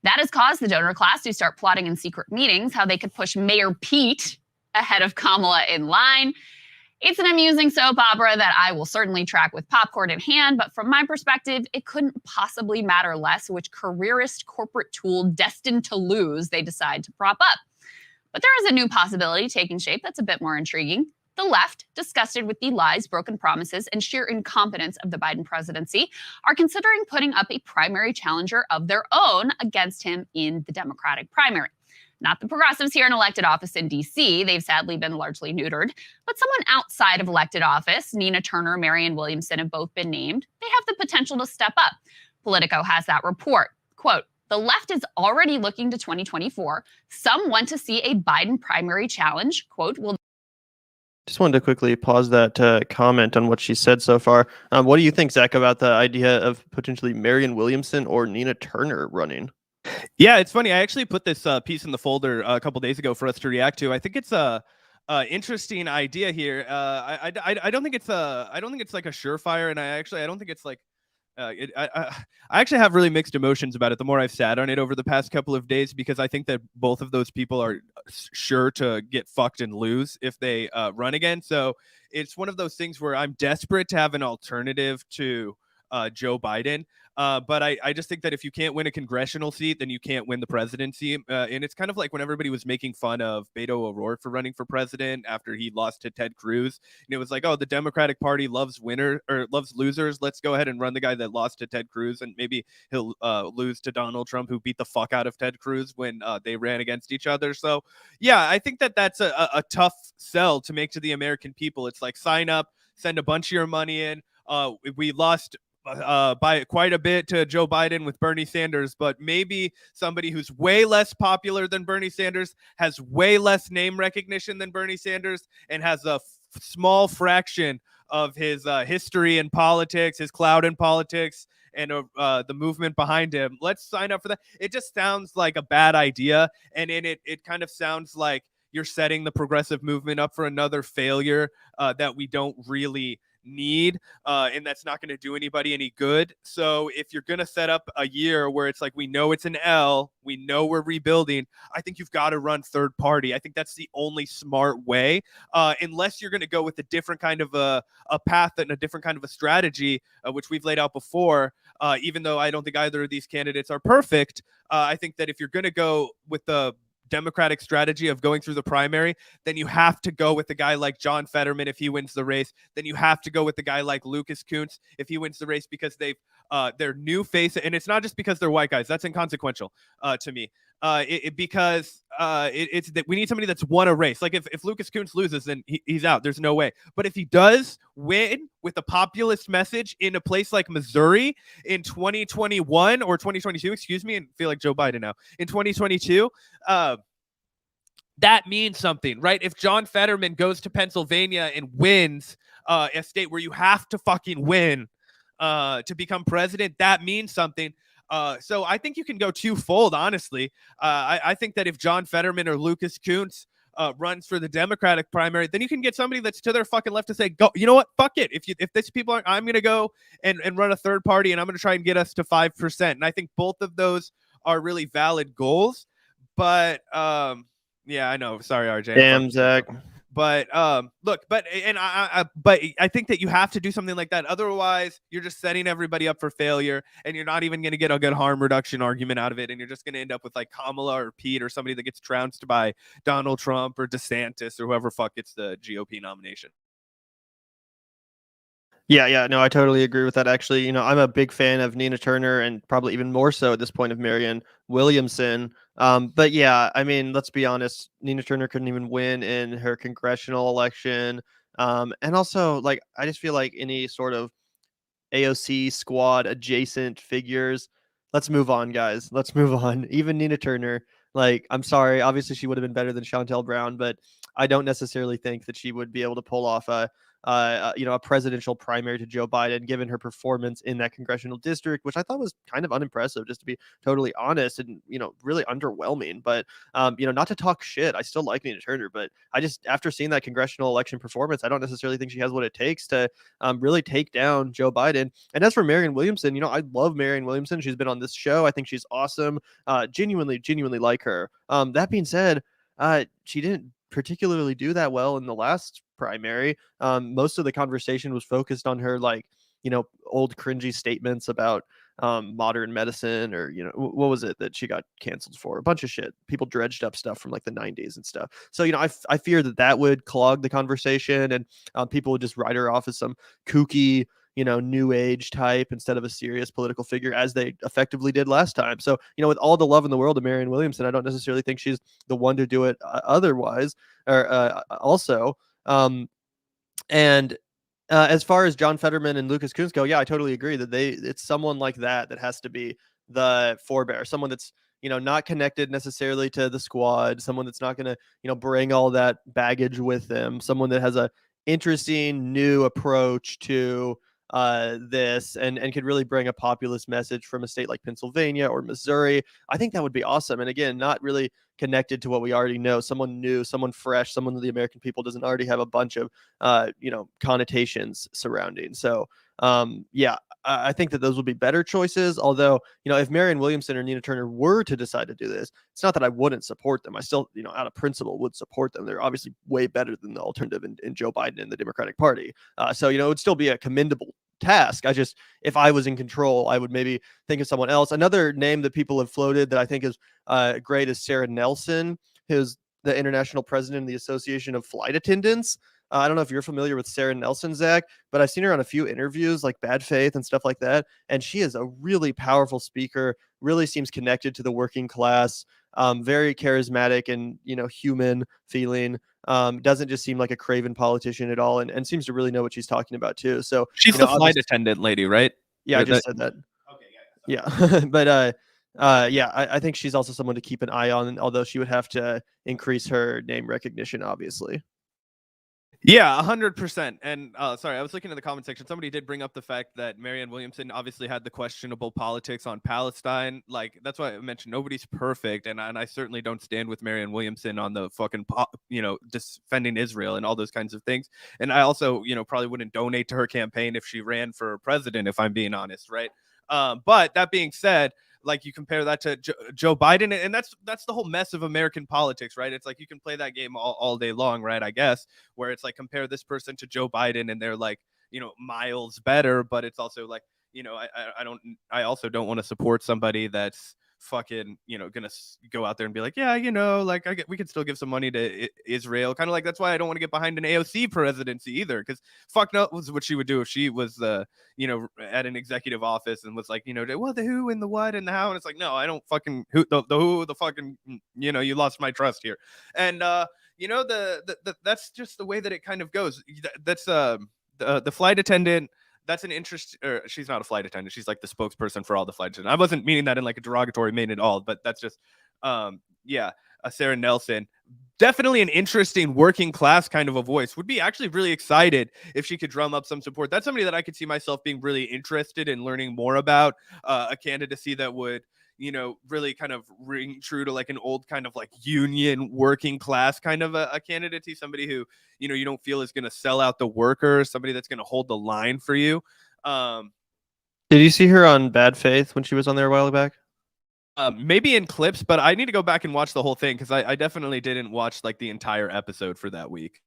That has caused the donor class to start plotting in secret meetings how they could push Mayor Pete ahead of Kamala in line. It's an amusing soap opera that I will certainly track with popcorn in hand, but from my perspective, it couldn't possibly matter less which careerist corporate tool destined to lose they decide to prop up. But there is a new possibility taking shape that's a bit more intriguing. The left, disgusted with the lies, broken promises, and sheer incompetence of the Biden presidency, are considering putting up a primary challenger of their own against him in the Democratic primary. Not the progressives here in elected office in D.C. They've sadly been largely neutered. But someone outside of elected office, Nina Turner, Marion Williamson, have both been named. They have the potential to step up. Politico has that report. Quote, the left is already looking to 2024. Some want to see a Biden primary challenge. Quote, will. Just wanted to quickly pause that to comment on what she said so far. What do you think, Zach, about the idea of potentially Marion Williamson or Nina Turner running? Yeah, it's funny. I actually put this piece in the folder a couple days ago for us to react to. I think it's a interesting idea here. I don't think it's like a surefire, and I don't think it's like I actually have really mixed emotions about it the more I've sat on it over the past couple of days, because I think that both of those people are sure to get fucked and lose if they run again. So it's one of those things where I'm desperate to have an alternative to Joe Biden. But I just think that if you can't win a congressional seat, then you can't win the presidency. And it's kind of like when everybody was making fun of Beto O'Rourke for running for president after he lost to Ted Cruz. And it was like, oh, the Democratic Party loves losers. Let's go ahead and run the guy that lost to Ted Cruz. And maybe he'll lose to Donald Trump, who beat the fuck out of Ted Cruz when they ran against each other. So, yeah, I think that that's a tough sell to make to the American people. It's like, sign up, send a bunch of your money in. We lost by quite a bit to Joe Biden with Bernie Sanders, but maybe somebody who's way less popular than Bernie Sanders, has way less name recognition than Bernie Sanders, and has a small fraction of his history in politics, his clout in politics, and the movement behind him. Let's sign up for that. It just sounds like a bad idea, and in it kind of sounds like you're setting the progressive movement up for another failure that we don't really need, and that's not going to do anybody any good. So if you're going to set up a year where it's like, we know it's an L, we know we're rebuilding, I think you've got to run third party. I think that's the only smart way, unless you're going to go with a different kind of a path and a different kind of a strategy, which we've laid out before. Even though I don't think either of these candidates are perfect, I think that if you're going to go with the Democratic strategy of going through the primary, then you have to go with the guy like John Fetterman if he wins the race. Then you have to go with the guy like Lucas Kunce if he wins the race, because they're new face, and it's not just because they're white guys. That's inconsequential to me. Because it's that we need somebody that's won a race. Like if Lucas Kunce loses, then he's out. There's no way. But if he does win with a populist message in a place like Missouri in 2021 or 2022, excuse me, and feel like Joe Biden now, in 2022, that means something, right? If John Fetterman goes to Pennsylvania and wins a state where you have to fucking win to become president, that means something. So I think you can go twofold, honestly. I think that if John Fetterman or Lucas Kunce runs for the Democratic primary, then you can get somebody that's to their fucking left to say, go, you know what, fuck it. If these people aren't, I'm gonna go and run a third party, and I'm gonna try and get us to 5%. And I think both of those are really valid goals. But yeah, I know. Sorry, RJ. Damn, Zach. But look, but I think that you have to do something like that. Otherwise, you're just setting everybody up for failure, and you're not even going to get a good harm reduction argument out of it. And you're just going to end up with like Kamala or Pete or somebody that gets trounced by Donald Trump or DeSantis or whoever fuck gets the GOP nomination. Yeah, no, I totally agree with that. Actually, I'm a big fan of Nina Turner, and probably even more so at this point of Marion Williamson. But yeah, I mean, let's be honest, Nina Turner couldn't even win in her congressional election. And also, like, I just feel like any sort of AOC squad adjacent figures, let's move on, guys. Let's move on. Even Nina Turner, like, I'm sorry, obviously she would have been better than Chantel Brown, but I don't necessarily think that she would be able to pull off a presidential primary to Joe Biden, given her performance in that congressional district, which I thought was kind of unimpressive, just to be totally honest, and really underwhelming. But not to talk shit, I still like Nina Turner, but I just, after seeing that congressional election performance, I don't necessarily think she has what it takes to really take down Joe Biden. And as for Marion Williamson, I love Marion Williamson. She's been on this show. I think she's awesome. Genuinely like her. That being said, she didn't particularly do that well in the last primary. Most of the conversation was focused on her, like, old cringy statements about modern medicine, or what was it that she got canceled for? A bunch of shit. People dredged up stuff from like the 90s and stuff. So I fear that would clog the conversation, and people would just write her off as some kooky new age type instead of a serious political figure, as they effectively did last time. So, with all the love in the world of Marion Williamson, I don't necessarily think she's the one to do it otherwise, or also. And as far as John Fetterman and Lucas Kunz go, yeah, I totally agree that it's someone like that has to be the forebear, someone that's, not connected necessarily to the squad, someone that's not going to, bring all that baggage with them, someone that has a interesting new approach to this, and could really bring a populist message from a state like Pennsylvania or Missouri. I think that would be awesome. And again, not really connected to what we already know, someone new, someone fresh, someone that the American people doesn't already have a bunch of connotations surrounding. So yeah, I think that those would be better choices. Although, if Marion Williamson or Nina Turner were to decide to do this, it's not that I wouldn't support them. I still, out of principle, would support them. They're obviously way better than the alternative in Joe Biden and the Democratic Party. So, it would still be a commendable task. If I was in control, I would maybe think of someone else. Another name that people have floated that I think is great is Sarah Nelson, who's the international president of the Association of Flight Attendants. I don't know if you're familiar with Sarah Nelson, Zach, but I've seen her on a few interviews like Bad Faith and stuff like that. And she is a really powerful speaker, really seems connected to the working class, very charismatic and, human feeling. Doesn't just seem like a craven politician at all, and seems to really know what she's talking about too. So she's the flight attendant lady, right? Yeah, I just said that. Okay, yeah. But yeah, I think she's also someone to keep an eye on, although she would have to increase her name recognition, obviously. Yeah, 100%. And sorry, I was looking at the comment section. Somebody did bring up the fact that Marianne Williamson obviously had the questionable politics on Palestine. Like, that's why I mentioned nobody's perfect, and I certainly don't stand with Marianne Williamson on the fucking defending Israel and all those kinds of things. And I also probably wouldn't donate to her campaign if she ran for president, if I'm being honest, right? But that being said, like, you compare that to Joe Biden, and that's the whole mess of American politics, right? It's like you can play that game all day long, right? I guess, where it's like, compare this person to Joe Biden, and they're like, miles better, but it's also like, I also don't want to support somebody that's fucking gonna go out there and be like, yeah, like, we could still give some money to Israel, kind of like. That's why I don't want to get behind an AOC presidency either, because fuck knows what she would do if she was at an executive office and was like, well, the who and the what and the how, and it's like, no, I don't fucking who, the who, the fucking, you lost my trust here. And that's just the way that it kind of goes. That's the flight attendant. That's an interest, or she's not a flight attendant. She's like the spokesperson for all the flight attendants. I wasn't meaning that in like a derogatory meaning at all, but that's just, Sarah Nelson, definitely an interesting working class kind of a voice. Would be actually really excited if she could drum up some support. That's somebody that I could see myself being really interested in learning more about, a candidacy that would, really kind of ring true to like an old kind of like union working class kind of a candidacy, somebody who, you don't feel is going to sell out the workers, somebody that's going to hold the line for you. Did you see her on Bad Faith when she was on there a while back? Maybe in clips, but I need to go back and watch the whole thing because I definitely didn't watch like the entire episode for that week.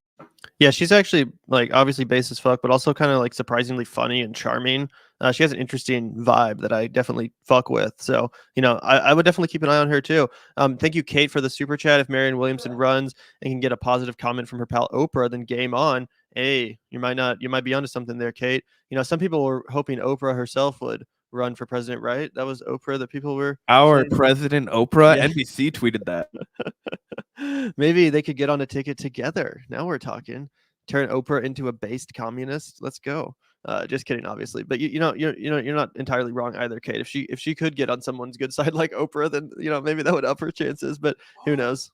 Yeah, she's actually like obviously base as fuck, but also kind of like surprisingly funny and charming. She has an interesting vibe that I definitely fuck with. So, I would definitely keep an eye on her too. Thank you, Kate, for the super chat. If Marion Williamson runs and can get a positive comment from her pal Oprah, then game on. Hey, you might be onto something there, Kate. Some people were hoping Oprah herself would run for president, right? That was Oprah that people were our saying. president Oprah. Yeah. NBC tweeted that. Maybe they could get on a ticket together. Now we're talking. Turn Oprah into a based communist. Let's go. Just kidding, obviously. But you're not entirely wrong either, Kate. If she could get on someone's good side like Oprah, then maybe that would up her chances. But who knows?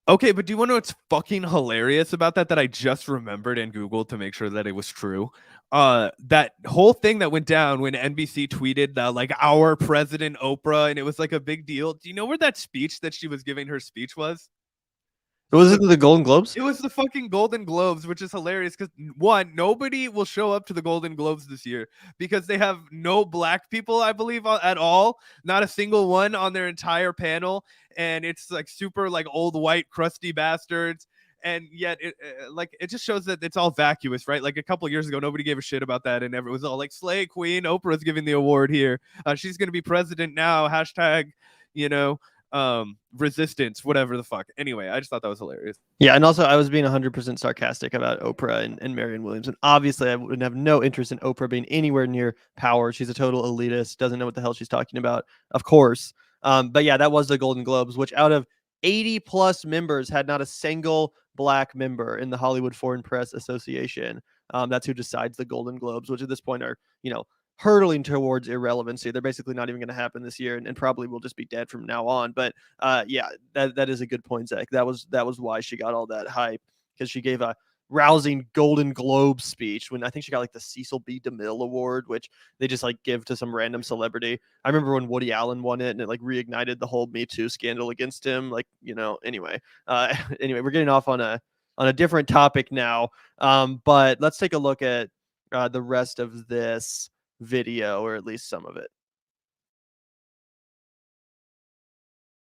Okay, but do you want to know what's fucking hilarious about that I just remembered and Googled to make sure that it was true? That whole thing that went down when NBC tweeted that like our president Oprah, and it was like a big deal. Do you know where that speech that she was giving her speech was? Was it the Golden Globes? It was the fucking Golden Globes, which is hilarious because one, nobody will show up to the Golden Globes this year because they have no black people, I believe, at all. Not a single one on their entire panel. And it's like super like old white crusty bastards. And yet it just shows that it's all vacuous, right? Like a couple years ago, nobody gave a shit about that. And it was all like slay queen. Oprah's giving the award here. She's going to be president now. Hashtag, resistance, whatever the fuck. Anyway, I just thought that was hilarious. Yeah, and also I was being 100% sarcastic about Oprah and Marion Williamson. Obviously, I would have no interest in Oprah being anywhere near power. She's a total elitist, doesn't know what the hell she's talking about, of course. But yeah, that was the Golden Globes, which out of 80 plus members had not a single black member in the Hollywood Foreign Press Association. That's who decides the Golden Globes, which at this point are, hurtling towards irrelevancy. They're basically not even going to happen this year, and probably will just be dead from now on. But yeah, that is a good point, Zach. That was why she got all that hype, because she gave a rousing Golden Globe speech when I think she got like the Cecil B. DeMille Award, which they just like give to some random celebrity. I remember when Woody Allen won it, and it like reignited the whole Me Too scandal against him. Like, anyway, we're getting off on a different topic now. But let's take a look at the rest of this video, or at least some of it.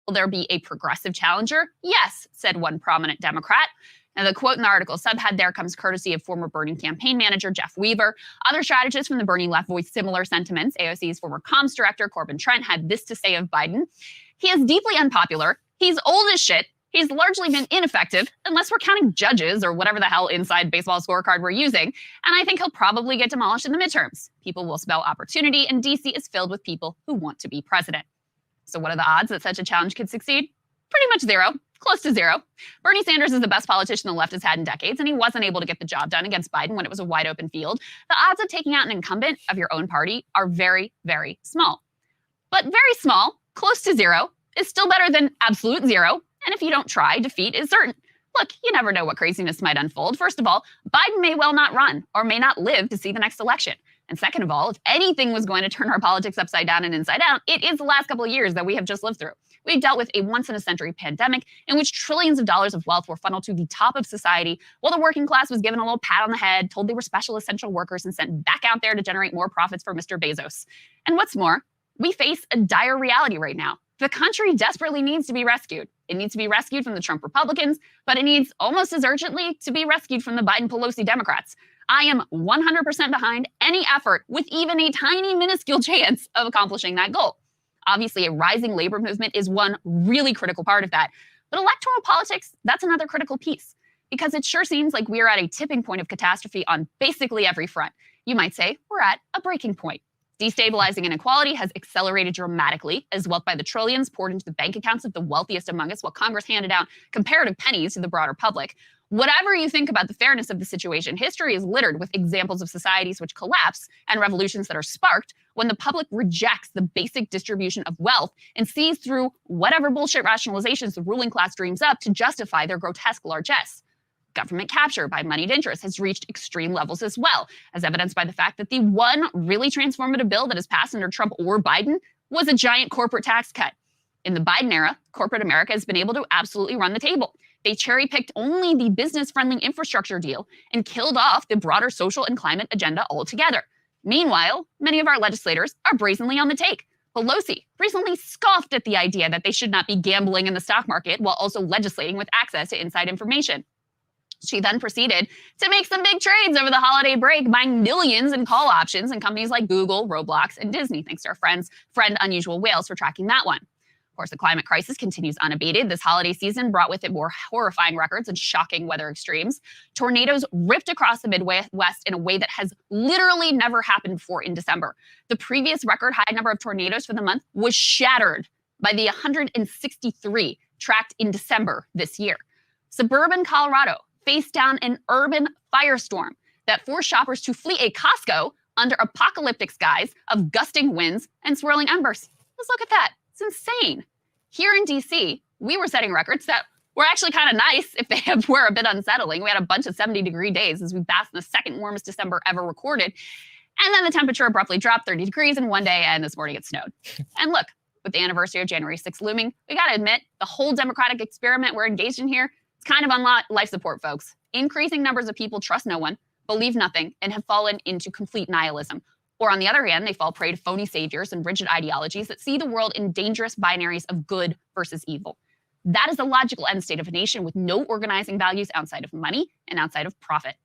Will there be a progressive challenger? Yes, said one prominent Democrat. And the quote in the article subhead there comes courtesy of former Bernie campaign manager Jeff Weaver. Other strategists from the Bernie left voiced similar sentiments. AOC's former comms director Corbin Trent had this to say of Biden. He is deeply unpopular. He's old as shit. He's largely been ineffective, unless we're counting judges or whatever the hell inside baseball scorecard we're using. And I think he'll probably get demolished in the midterms. People will spell opportunity, and DC is filled with people who want to be president. So what are the odds that such a challenge could succeed? Pretty much zero. Close to zero. Bernie Sanders is the best politician the left has had in decades, and he wasn't able to get the job done against Biden when it was a wide open field. The odds of taking out an incumbent of your own party are very, very small. But very small, close to zero, is still better than absolute zero. And if you don't try, defeat is certain. Look, you never know what craziness might unfold. First of all, Biden may well not run or may not live to see the next election. And second of all, if anything was going to turn our politics upside down and inside out, it is the last couple of years that we have just lived through. We've dealt with a once-in-a-century pandemic in which trillions of dollars of wealth were funneled to the top of society, while the working class was given a little pat on the head, told they were special essential workers, and sent back out there to generate more profits for Mr. Bezos. And what's more, we face a dire reality right now. The country desperately needs to be rescued. It needs to be rescued from the Trump Republicans, but it needs almost as urgently to be rescued from the Biden-Pelosi Democrats. I am 100% behind any effort with even a tiny minuscule chance of accomplishing that goal. Obviously, a rising labor movement is one really critical part of that. But electoral politics, that's another critical piece, because it sure seems like we are at a tipping point of catastrophe on basically every front. You might say we're at a breaking point. Destabilizing inequality has accelerated dramatically as wealth by the trillions poured into the bank accounts of the wealthiest among us, while Congress handed out comparative pennies to the broader public. Whatever you think about the fairness of the situation, history is littered with examples of societies which collapse and revolutions that are sparked when the public rejects the basic distribution of wealth and sees through whatever bullshit rationalizations the ruling class dreams up to justify their grotesque largesse. Government capture by moneyed interests has reached extreme levels as well, as evidenced by the fact that the one really transformative bill that has passed under Trump or Biden was a giant corporate tax cut. In the Biden era, corporate America has been able to absolutely run the table. They cherry-picked only the business-friendly infrastructure deal and killed off the broader social and climate agenda altogether. Meanwhile, many of our legislators are brazenly on the take. Pelosi recently scoffed at the idea that they should not be gambling in the stock market while also legislating with access to inside information. She then proceeded to make some big trades over the holiday break, buying millions in call options in companies like Google, Roblox, and Disney. Thanks to our friend Unusual Whales for tracking that one. Of course, the climate crisis continues unabated. This holiday season brought with it more horrifying records and shocking weather extremes. Tornadoes ripped across the Midwest in a way that has literally never happened before in December. The previous record high number of tornadoes for the month was shattered by the 163 tracked in December this year. Suburban Colorado faced down an urban firestorm that forced shoppers to flee a Costco under apocalyptic skies of gusting winds and swirling embers. Let's look at that. It's insane. Here in DC, we were setting records that were actually kind of nice if they were a bit unsettling. We had a bunch of 70-degree days as we basked in the second warmest December ever recorded. And then the temperature abruptly dropped 30 degrees in one day, and this morning it snowed. And look, with the anniversary of January 6th looming, we got to admit, the whole democratic experiment we're engaged in here, it's kind of on life support, folks. Increasing numbers of people trust no one, believe nothing, and have fallen into complete nihilism. Or on the other hand, they fall prey to phony saviors and rigid ideologies that see the world in dangerous binaries of good versus evil. That is the logical end state of a nation with no organizing values outside of money and outside of profit.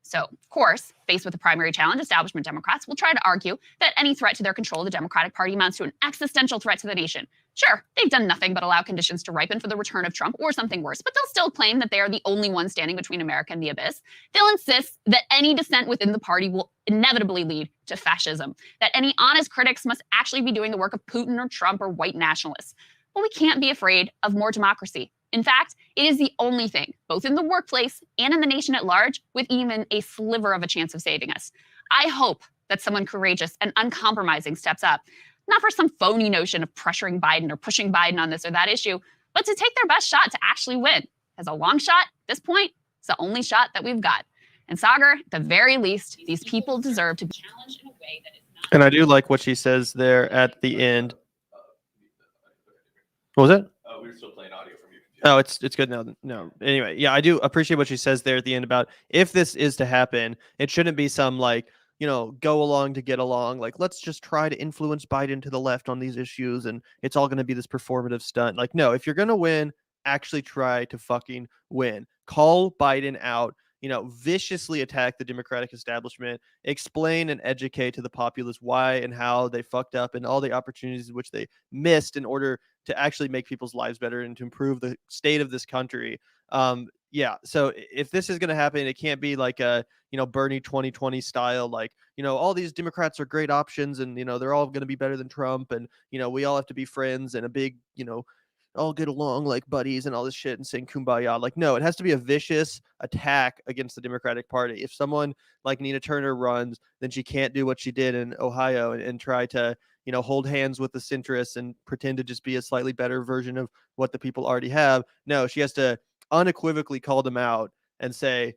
So, of course, faced with the primary challenge, establishment Democrats will try to argue that any threat to their control of the Democratic Party amounts to an existential threat to the nation. Sure, they've done nothing but allow conditions to ripen for the return of Trump or something worse, but they'll still claim that they are the only ones standing between America and the abyss. They'll insist that any dissent within the party will inevitably lead to fascism, that any honest critics must actually be doing the work of Putin or Trump or white nationalists. But we can't be afraid of more democracy. In fact, it is the only thing, both in the workplace and in the nation at large, with even a sliver of a chance of saving us. I hope that someone courageous and uncompromising steps up, not for some phony notion of pressuring Biden or pushing Biden on this or that issue, but to take their best shot to actually win. As a long shot, at this point, it's the only shot that we've got. And Sagar, at the very least, these people deserve to be challenged in a way that is not... And I do like what she says there at the end. What was it? We're still playing audio from you. Oh, it's good now. No. Anyway, yeah, I do appreciate what she says there at the end about if this is to happen, it shouldn't be some like, go along to get along. Like, let's just try to influence Biden to the left on these issues and it's all going to be this performative stunt. Like, no, if you're going to win, actually try to fucking win. Call Biden out, viciously attack the Democratic establishment, explain and educate to the populace why and how they fucked up and all the opportunities which they missed in order to actually make people's lives better and to improve the state of this country. So if this is going to happen, it can't be like a, Bernie 2020 style, like, all these Democrats are great options and, they're all going to be better than Trump. And, we all have to be friends and a big, all get along like buddies and all this shit and sing kumbaya. Like, no, it has to be a vicious attack against the Democratic Party. If someone like Nina Turner runs, then she can't do what she did in Ohio and try to, hold hands with the centrists and pretend to just be a slightly better version of what the people already have. No, she has to unequivocally call them out and say,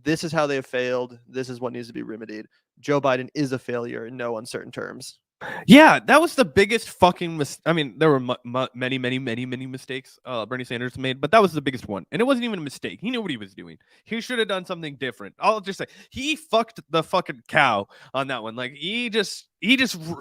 this is how they have failed. This is what needs to be remedied. Joe Biden is a failure in no uncertain terms. Yeah, that was the biggest fucking I mean, there were many mistakes Bernie Sanders made, but that was the biggest one. And it wasn't even a mistake. He knew what he was doing. He should have done something different. I'll just say he fucked the fucking cow on that one. Like he just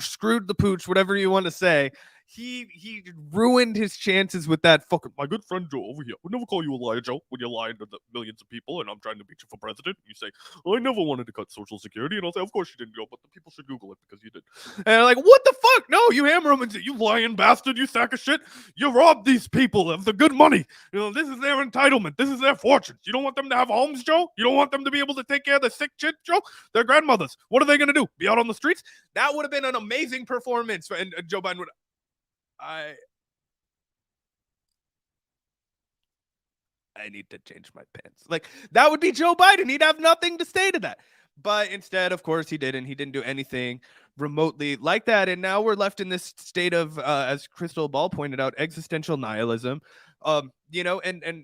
screwed the pooch, whatever you want to say. He ruined his chances with that fucking my good friend Joe over here. Would never call you a liar, Joe, when you're lying to the millions of people and I'm trying to beat you for president. You say, I never wanted to cut Social Security, and I'll say, of course you didn't, Joe, but the people should Google it because you did. And I'm like, what the fuck? No, you hammer them and say, you lying bastard, you sack of shit. You robbed these people of the good money. This is their entitlement. This is their fortunes. You don't want them to have homes, Joe? You don't want them to be able to take care of the sick shit, Joe? Their grandmothers. What are they going to do? Be out on the streets? That would have been an amazing performance. And Joe Biden would... I need to change my pants. Like, that would be Joe Biden. He'd have nothing to say to that. But instead, of course, he didn't. He didn't do anything remotely like that. And now we're left in this state of, as Krystal Ball pointed out, existential nihilism. And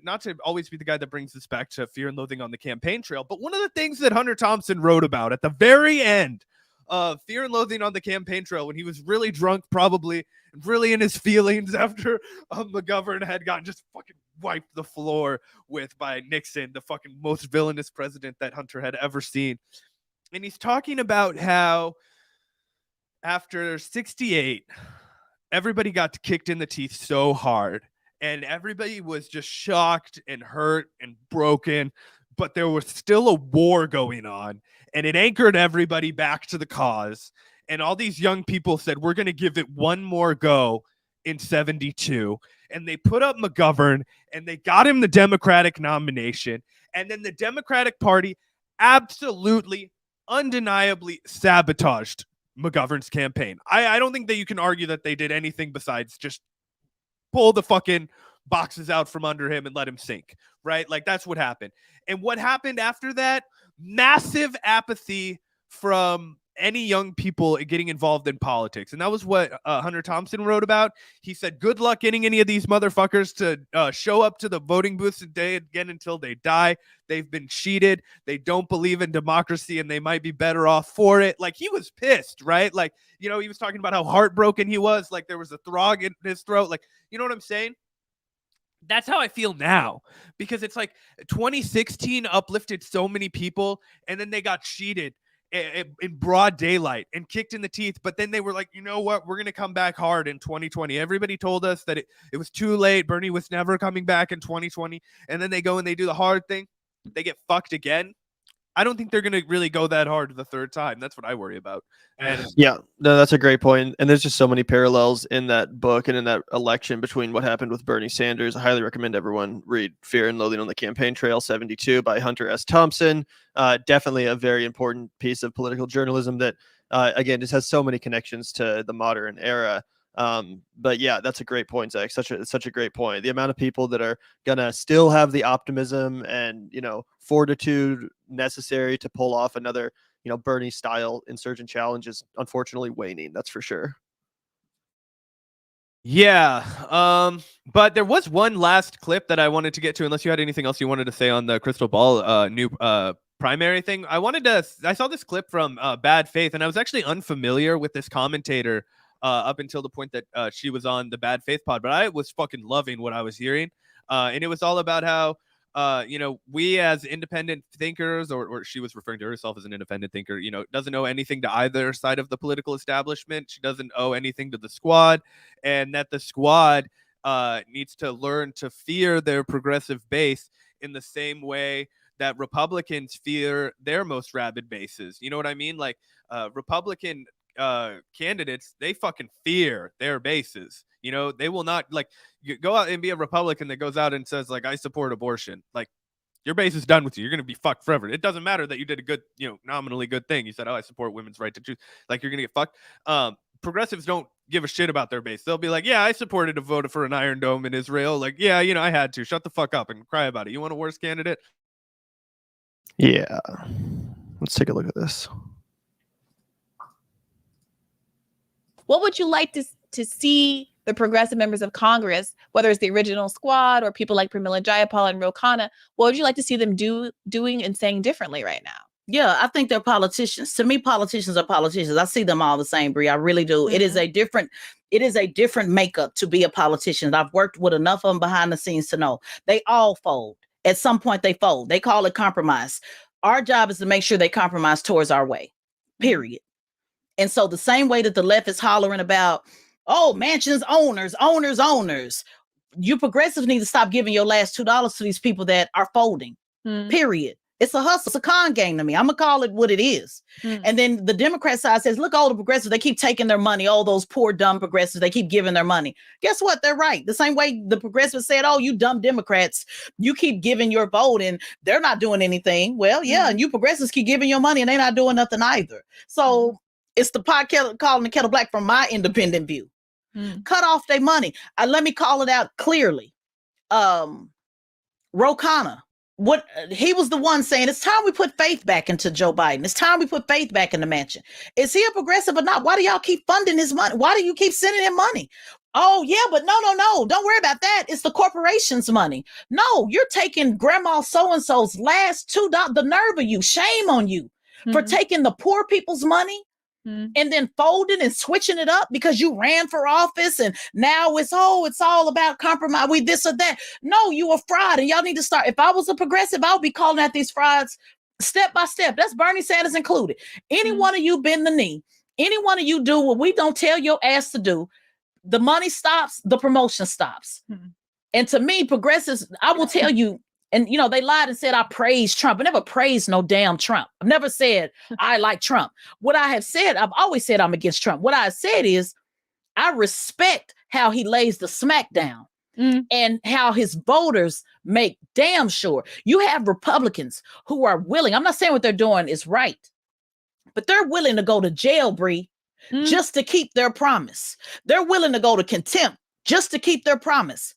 not to always be the guy that brings this back to fear and loathing on the campaign trail. But one of the things that Hunter Thompson wrote about at the very end Fear and Loathing on the Campaign Trail when he was really drunk, probably, and really in his feelings after McGovern had gotten just fucking wiped the floor with by Nixon, the fucking most villainous president that Hunter had ever seen. And he's talking about how after 68, everybody got kicked in the teeth so hard, and everybody was just shocked and hurt and broken, but there was still a war going on, and it anchored everybody back to the cause. And all these young people said, we're going to give it one more go in 72. And they put up McGovern, and they got him the Democratic nomination. And then the Democratic Party absolutely, undeniably sabotaged McGovern's campaign. I don't think that you can argue that they did anything besides just pull the fucking boxes out from under him and let him sink, right? Like, that's what happened. And what happened after that? Massive apathy from any young people getting involved in politics. And that was what Hunter Thompson wrote about. He said, good luck getting any of these motherfuckers to show up to the voting booths today again until they die. They've been cheated. They don't believe in democracy, and they might be better off for it. Like, he was pissed, right? Like, you know, he was talking about how heartbroken he was. Like, there was a throb in his throat. Like, you know what I'm saying? That's how I feel now, because it's like 2016 uplifted so many people, and then they got cheated in broad daylight and kicked in the teeth. But then they were like, you know what? We're going to come back hard in 2020. Everybody told us that it was too late. Bernie was never coming back in 2020. And then they go and they do the hard thing. They get fucked again. I don't think they're going to really go that hard the third time. That's what I worry about. And yeah, no, that's a great point. And there's just so many parallels in that book and in that election between what happened with Bernie Sanders. I highly recommend everyone read Fear and Loathing on the Campaign Trail 72 by Hunter S. Thompson. Definitely a very important piece of political journalism that, again, just has so many connections to the modern era. But yeah, that's a great point, Zach. Such a great point. The amount of people that are gonna still have the optimism and, you know, fortitude necessary to pull off another, you know, Bernie style insurgent challenge is unfortunately waning. That's for sure. yeah, but there was one last clip that I wanted to get to, unless you had anything else you wanted to say on the Krystal Ball new primary thing. I saw this clip from Bad Faith, and I was actually unfamiliar with this commentator up until the point that she was on the Bad Faith pod, but I was fucking loving what I was hearing. And it was all about how, you know, we as independent thinkers, or she was referring to herself as an independent thinker, you know, doesn't owe anything to either side of the political establishment. She doesn't owe anything to the squad, and that the squad needs to learn to fear their progressive base in the same way that Republicans fear their most rabid bases. You know what I mean? Like, Republican candidates, they fucking fear their bases. You know, they will not, like, you go out and be a Republican that goes out and says, like, I support abortion. Like, your base is done with you. You're going to be fucked forever. It doesn't matter that you did a good, you know, nominally good thing. You said, oh, I support women's right to choose. Like, you're going to get fucked. Progressives don't give a shit about their base. They'll be like, yeah, I supported a vote for an Iron Dome in Israel. Like, yeah, you know, I had to. Shut the fuck up and cry about it. You want a worse candidate? Yeah. Let's take a look at this. What would you like to see the progressive members of Congress, whether it's the original squad or people like Pramila Jayapal and Ro Khanna, what would you like to see them doing and saying differently right now? Yeah, I think they're politicians. To me, politicians are politicians. I see them all the same, Bree. I really do. Mm-hmm. It is a different makeup to be a politician. I've worked with enough of them behind the scenes to know they all fold. At some point, they fold. They call it compromise. Our job is to make sure they compromise towards our way, period. And so the same way that the left is hollering about, oh, mansions owners, you progressives need to stop giving your last $2 to these people that are folding, period. It's a hustle. It's a con game to me. I'm going to call it what it is. And then the Democrat side says, look, all the progressives, they keep taking their money. All those poor, dumb progressives, they keep giving their money. Guess what? They're right. The same way the progressives said, oh, you dumb Democrats, you keep giving your vote and they're not doing anything. Well, yeah, and you progressives keep giving your money and they're not doing nothing either. So it's the pot calling the kettle black from my independent view. Cut off their money. Let me call it out clearly. Ro Khanna, he was the one saying it's time we put faith back into Joe Biden. It's time we put faith back in the mansion. Is he a progressive or not? Why do y'all keep funding his money? Why do you keep sending him money? Oh, yeah, but no. Don't worry about that. It's the corporation's money. No, you're taking grandma so-and-so's last $2. The nerve of you. Shame on you for taking the poor people's money and then folding and switching it up because you ran for office and now it's all about compromise. We this or that. No, you a fraud, and y'all need to start. If I was a progressive, I would be calling out these frauds step by step. That's Bernie Sanders included. Any one of you bend the knee. Any one of you do what we don't tell your ass to do. The money stops. The promotion stops. And to me, progressives, I will tell you. And, you know, they lied and said, I praise Trump. I never praised no damn Trump. I've never said I like Trump. What I have said, I've always said I'm against Trump. What I said is I respect how he lays the smack down and how his voters make damn sure. You have Republicans who are willing. I'm not saying what they're doing is right, but they're willing to go to jail, Bree, just to keep their promise. They're willing to go to contempt just to keep their promise.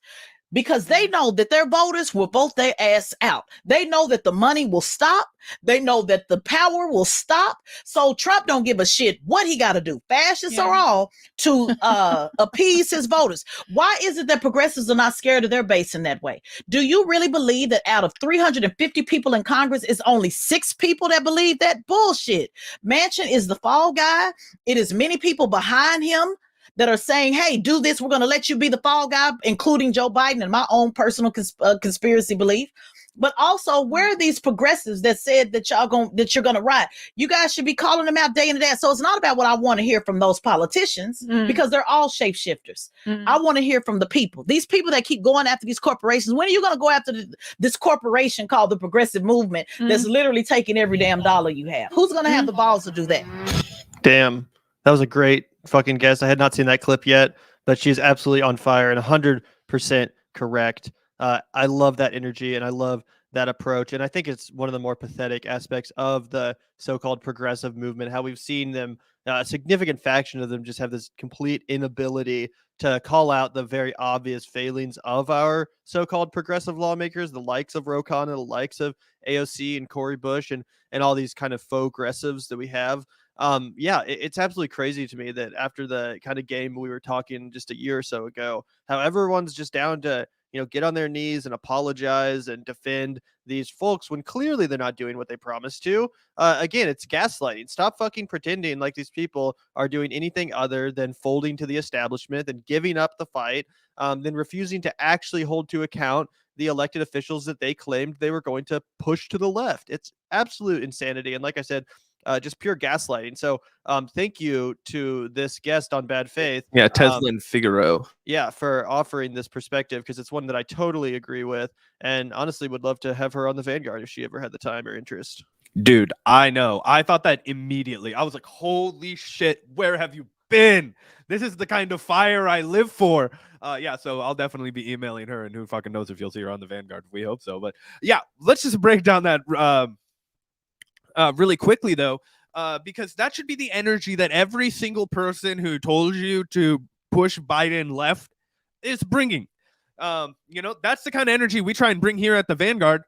Because they know that their voters will vote their ass out. They know that the money will stop. They know that the power will stop. So Trump don't give a shit what he got to do, fascists or all, to appease his voters. Why is it that progressives are not scared of their base in that way? Do you really believe that out of 350 people in Congress, it's only 6 people that believe that? Bullshit. Manchin is the fall guy. It is many people behind him that are saying, hey, do this. We're going to let you be the fall guy, including Joe Biden and my own personal conspiracy belief. But also, where are these progressives that said that you're going to ride? You guys should be calling them out day in and day out. So it's not about what I want to hear from those politicians because they're all shapeshifters. I want to hear from the people. These people that keep going after these corporations. When are you going to go after this corporation called the Progressive Movement that's literally taking every damn dollar you have? Who's going to have the balls to do that? Damn. That was a great fucking guess. I had not seen that clip yet, but she's absolutely on fire and 100% correct. I love that energy and I love that approach. And I think it's one of the more pathetic aspects of the so-called progressive movement, how we've seen them, a significant faction of them just have this complete inability to call out the very obvious failings of our so-called progressive lawmakers, the likes of Ro Khanna, the likes of AOC and Cori Bush and all these kind of faux aggressives that we have. It's absolutely crazy to me that after the kind of game we were talking just a year or so ago, how everyone's just down to, get on their knees and apologize and defend these folks when clearly they're not doing what they promised to. Again, it's gaslighting. Stop fucking pretending like these people are doing anything other than folding to the establishment and giving up the fight, then refusing to actually hold to account the elected officials that they claimed they were going to push to the left. It's absolute insanity. And like I said, just pure gaslighting. So thank you to this guest on Bad Faith. Yeah, Teslin Figaro. Yeah, for offering this perspective, because it's one that I totally agree with. And honestly would love to have her on the Vanguard if she ever had the time or interest. Dude, I know. I thought that immediately. I was like, holy shit, where have you been? This is the kind of fire I live for. So I'll definitely be emailing her, and who fucking knows if you'll see her on the Vanguard. We hope so. But yeah, let's just break down that really quickly, though, because that should be the energy that every single person who told you to push Biden left is bringing. That's the kind of energy we try and bring here at the Vanguard.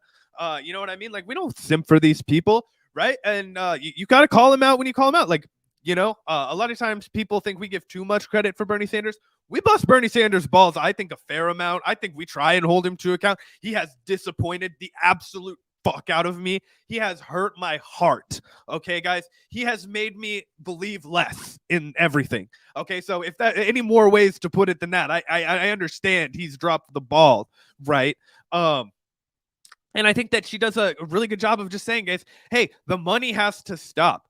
You know what I mean? Like, we don't simp for these people, right? And you got to call them out when you call them out. Like, a lot of times people think we give too much credit for Bernie Sanders. We bust Bernie Sanders' balls, I think, a fair amount. I think we try and hold him to account. He has disappointed the absolute fuck out of me. He has hurt my heart. Okay, guys, he has made me believe less in everything. Okay, so if that any more ways to put it than that, I understand he's dropped the ball, right? And I think that she does a really good job of just saying, guys, hey, the money has to stop.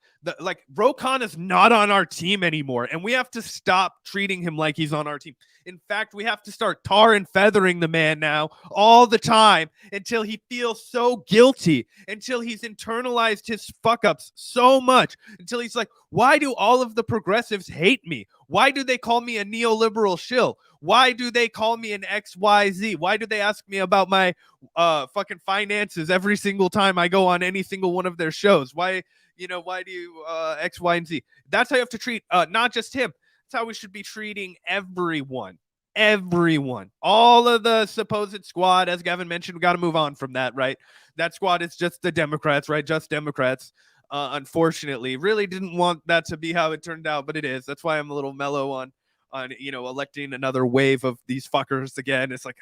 Ro Khanna is not on our team anymore, and we have to stop treating him like he's on our team. In fact, we have to start tar and feathering the man now all the time until he feels so guilty, until he's internalized his fuck-ups so much, until he's like, why do all of the progressives hate me? Why do they call me a neoliberal shill? Why do they call me an XYZ? Why do they ask me about my fucking finances every single time I go on any single one of their shows? Why do you X, Y, and Z? That's how you have to treat not just him. That's how we should be treating everyone. All of the supposed squad, as Gavin mentioned, we got to move on from that, right? That squad is just the Democrats, right? Just Democrats. Unfortunately, really didn't want that to be how it turned out, but it is. That's why I'm a little mellow on, electing another wave of these fuckers again. It's like,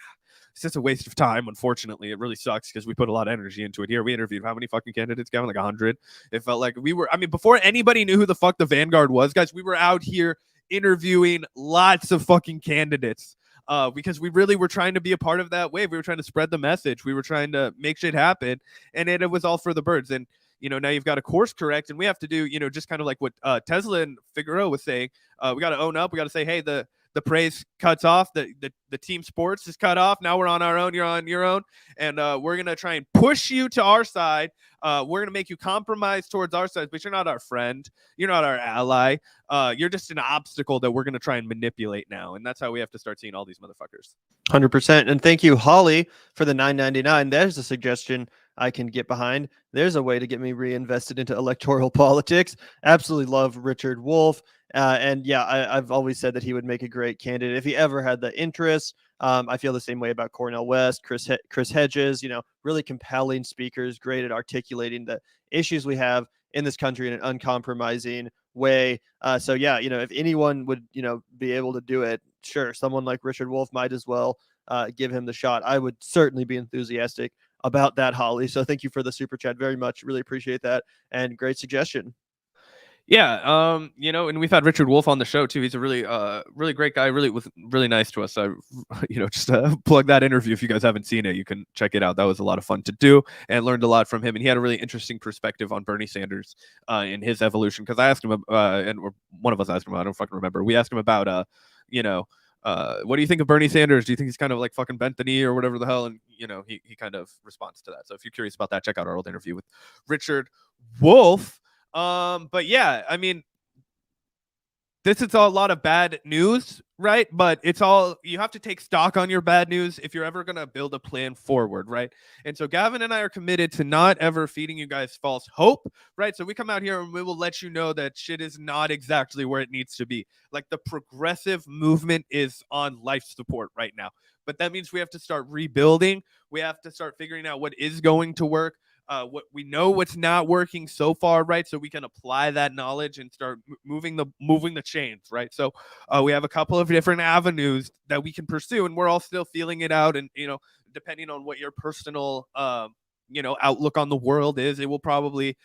it's just a waste of time. Unfortunately, it really sucks because we put a lot of energy into it here. We interviewed how many fucking candidates, Gavin? Like 100. It felt like we were, before anybody knew who the fuck the Vanguard was, guys, we were out here interviewing lots of fucking candidates. Because we really were trying to be a part of that wave. We were trying to spread the message. We were trying to make shit happen, and it was all for the birds. And now you've got to course correct, and we have to do just kind of like what Tesla and Figueroa was saying. We got to own up. We got to say, hey, the praise cuts off. The team sports is cut off. Now we're on our own. You're on your own, and we're gonna try and push you to our side. We're gonna make you compromise towards our side, but you're not our friend. You're not our ally. You're just an obstacle that we're gonna try and manipulate now, and that's how we have to start seeing all these motherfuckers. 100%. And thank you, Holly, for the $9.99. There's a suggestion I can get behind. There's a way to get me reinvested into electoral politics. Absolutely love Richard Wolff. And yeah, I've always said that he would make a great candidate if he ever had the interest. I feel the same way about Cornel West, Chris Hedges, really compelling speakers, great at articulating the issues we have in this country in an uncompromising way. So yeah, if anyone would, be able to do it, sure, someone like Richard Wolff might as well give him the shot. I would certainly be enthusiastic about that, Holly. So thank you for the super chat very much. Really appreciate that. And great suggestion. Yeah, and we've had Richard Wolff on the show too. He's a really great guy. Really was really nice to us. So, just plug that interview if you guys haven't seen it. You can check it out. That was a lot of fun to do, and learned a lot from him. And he had a really interesting perspective on Bernie Sanders in his evolution. Because I asked him, or one of us asked him. I don't fucking remember. We asked him about, what do you think of Bernie Sanders? Do you think he's kind of like fucking bent the knee or whatever the hell? And he kind of responds to that. So if you're curious about that, check out our old interview with Richard Wolff. But yeah, this is a lot of bad news, right? But you have to take stock on your bad news if you're ever going to build a plan forward, right? And so Gavin and I are committed to not ever feeding you guys false hope, right? So we come out here and we will let you know that shit is not exactly where it needs to be. Like the progressive movement is on life support right now, but that means we have to start rebuilding. We have to start figuring out what is going to work. What we know what's not working so far, right? So we can apply that knowledge and start moving the chains, right? So we have a couple of different avenues that we can pursue, and we're all still feeling it out. And depending on what your personal outlook on the world is, it will probably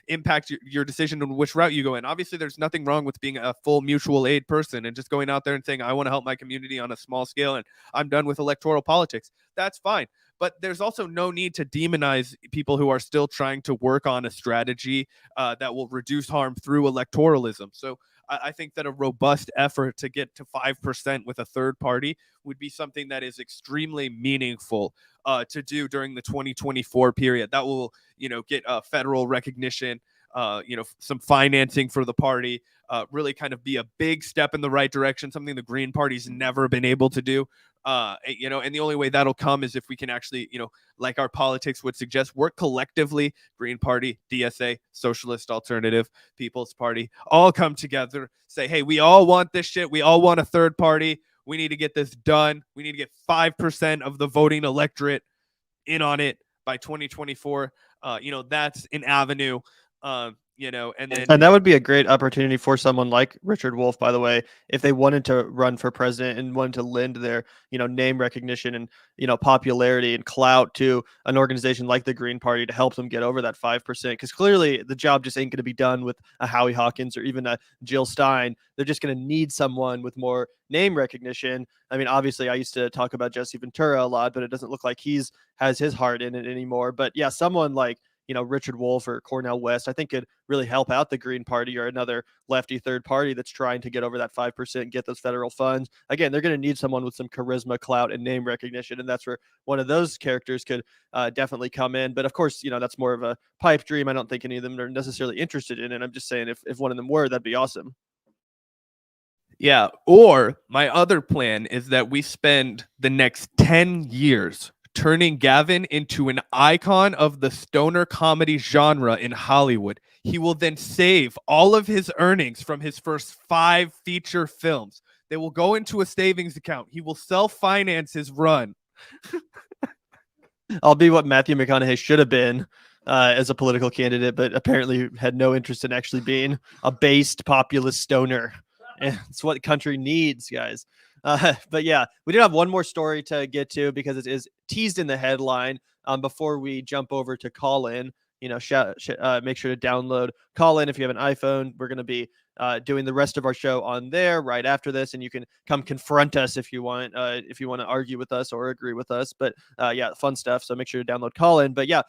impact your decision on which route you go in. Obviously, there's nothing wrong with being a full mutual aid person and just going out there and saying, I want to help my community on a small scale and I'm done with electoral politics. That's fine. But there's also no need to demonize people who are still trying to work on a strategy that will reduce harm through electoralism. So I think that a robust effort to get to 5% with a third party would be something that is extremely meaningful to do during the 2024 period. That will, get federal recognition, some financing for the party, really kind of be a big step in the right direction, something the Green Party's never been able to do. And the only way that'll come is if we can actually, like our politics would suggest, work collectively. Green Party, DSA, Socialist Alternative, People's Party, all come together, say, hey, we all want this shit. We all want a third party. We need to get this done. We need to get 5% of the voting electorate in on it by 2024. That's an avenue. And that would be a great opportunity for someone like Richard Wolff, by the way, if they wanted to run for president and wanted to lend their, name recognition and, popularity and clout to an organization like the Green Party to help them get over that 5%. Because clearly the job just ain't going to be done with a Howie Hawkins or even a Jill Stein. They're just going to need someone with more name recognition. Obviously I used to talk about Jesse Ventura a lot, but it doesn't look like has his heart in it anymore. But yeah, someone like, Richard Wolff or Cornel West, I think could really help out the Green Party or another lefty third party that's trying to get over that 5% and get those federal funds. Again, they're going to need someone with some charisma, clout, and name recognition. And that's where one of those characters could definitely come in. But of course, that's more of a pipe dream. I don't think any of them are necessarily interested in it. I'm just saying if one of them were, that'd be awesome. Yeah. Or my other plan is that we spend the next 10 years turning Gavin into an icon of the stoner comedy genre in Hollywood. He will then save all of his earnings from his first 5 feature films. They will go into a savings account. He will self-finance his run. I'll be what Matthew McConaughey should have been as a political candidate, but apparently had no interest in actually being a based populist stoner. It's what the country needs, guys. But yeah, we did have one more story to get to because it is teased in the headline. Before we jump over to call in, make sure to download call in if you have an iPhone. We're going to be doing the rest of our show on there right after this, and you can come confront us if you want to argue with us or agree with us. But yeah, fun stuff. So make sure to download call in. But yeah,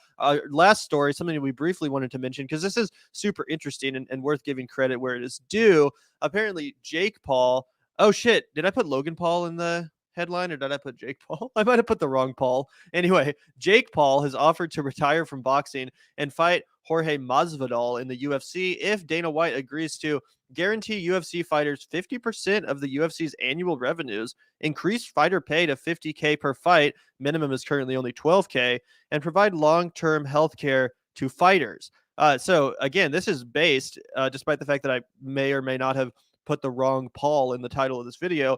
last story, something we briefly wanted to mention because this is super interesting and worth giving credit where it is due. Apparently, Jake Paul. Oh shit! Did I put Logan Paul in the headline or did I put Jake Paul? I might have put the wrong Paul. Anyway, Jake Paul has offered to retire from boxing and fight Jorge Masvidal in the UFC if Dana White agrees to guarantee UFC fighters 50% of the UFC's annual revenues, increase fighter pay to $50K per fight, minimum is currently only $12K, and provide long-term health care to fighters. So again, this is based, despite the fact that I may or may not have put the wrong Paul in the title of this video.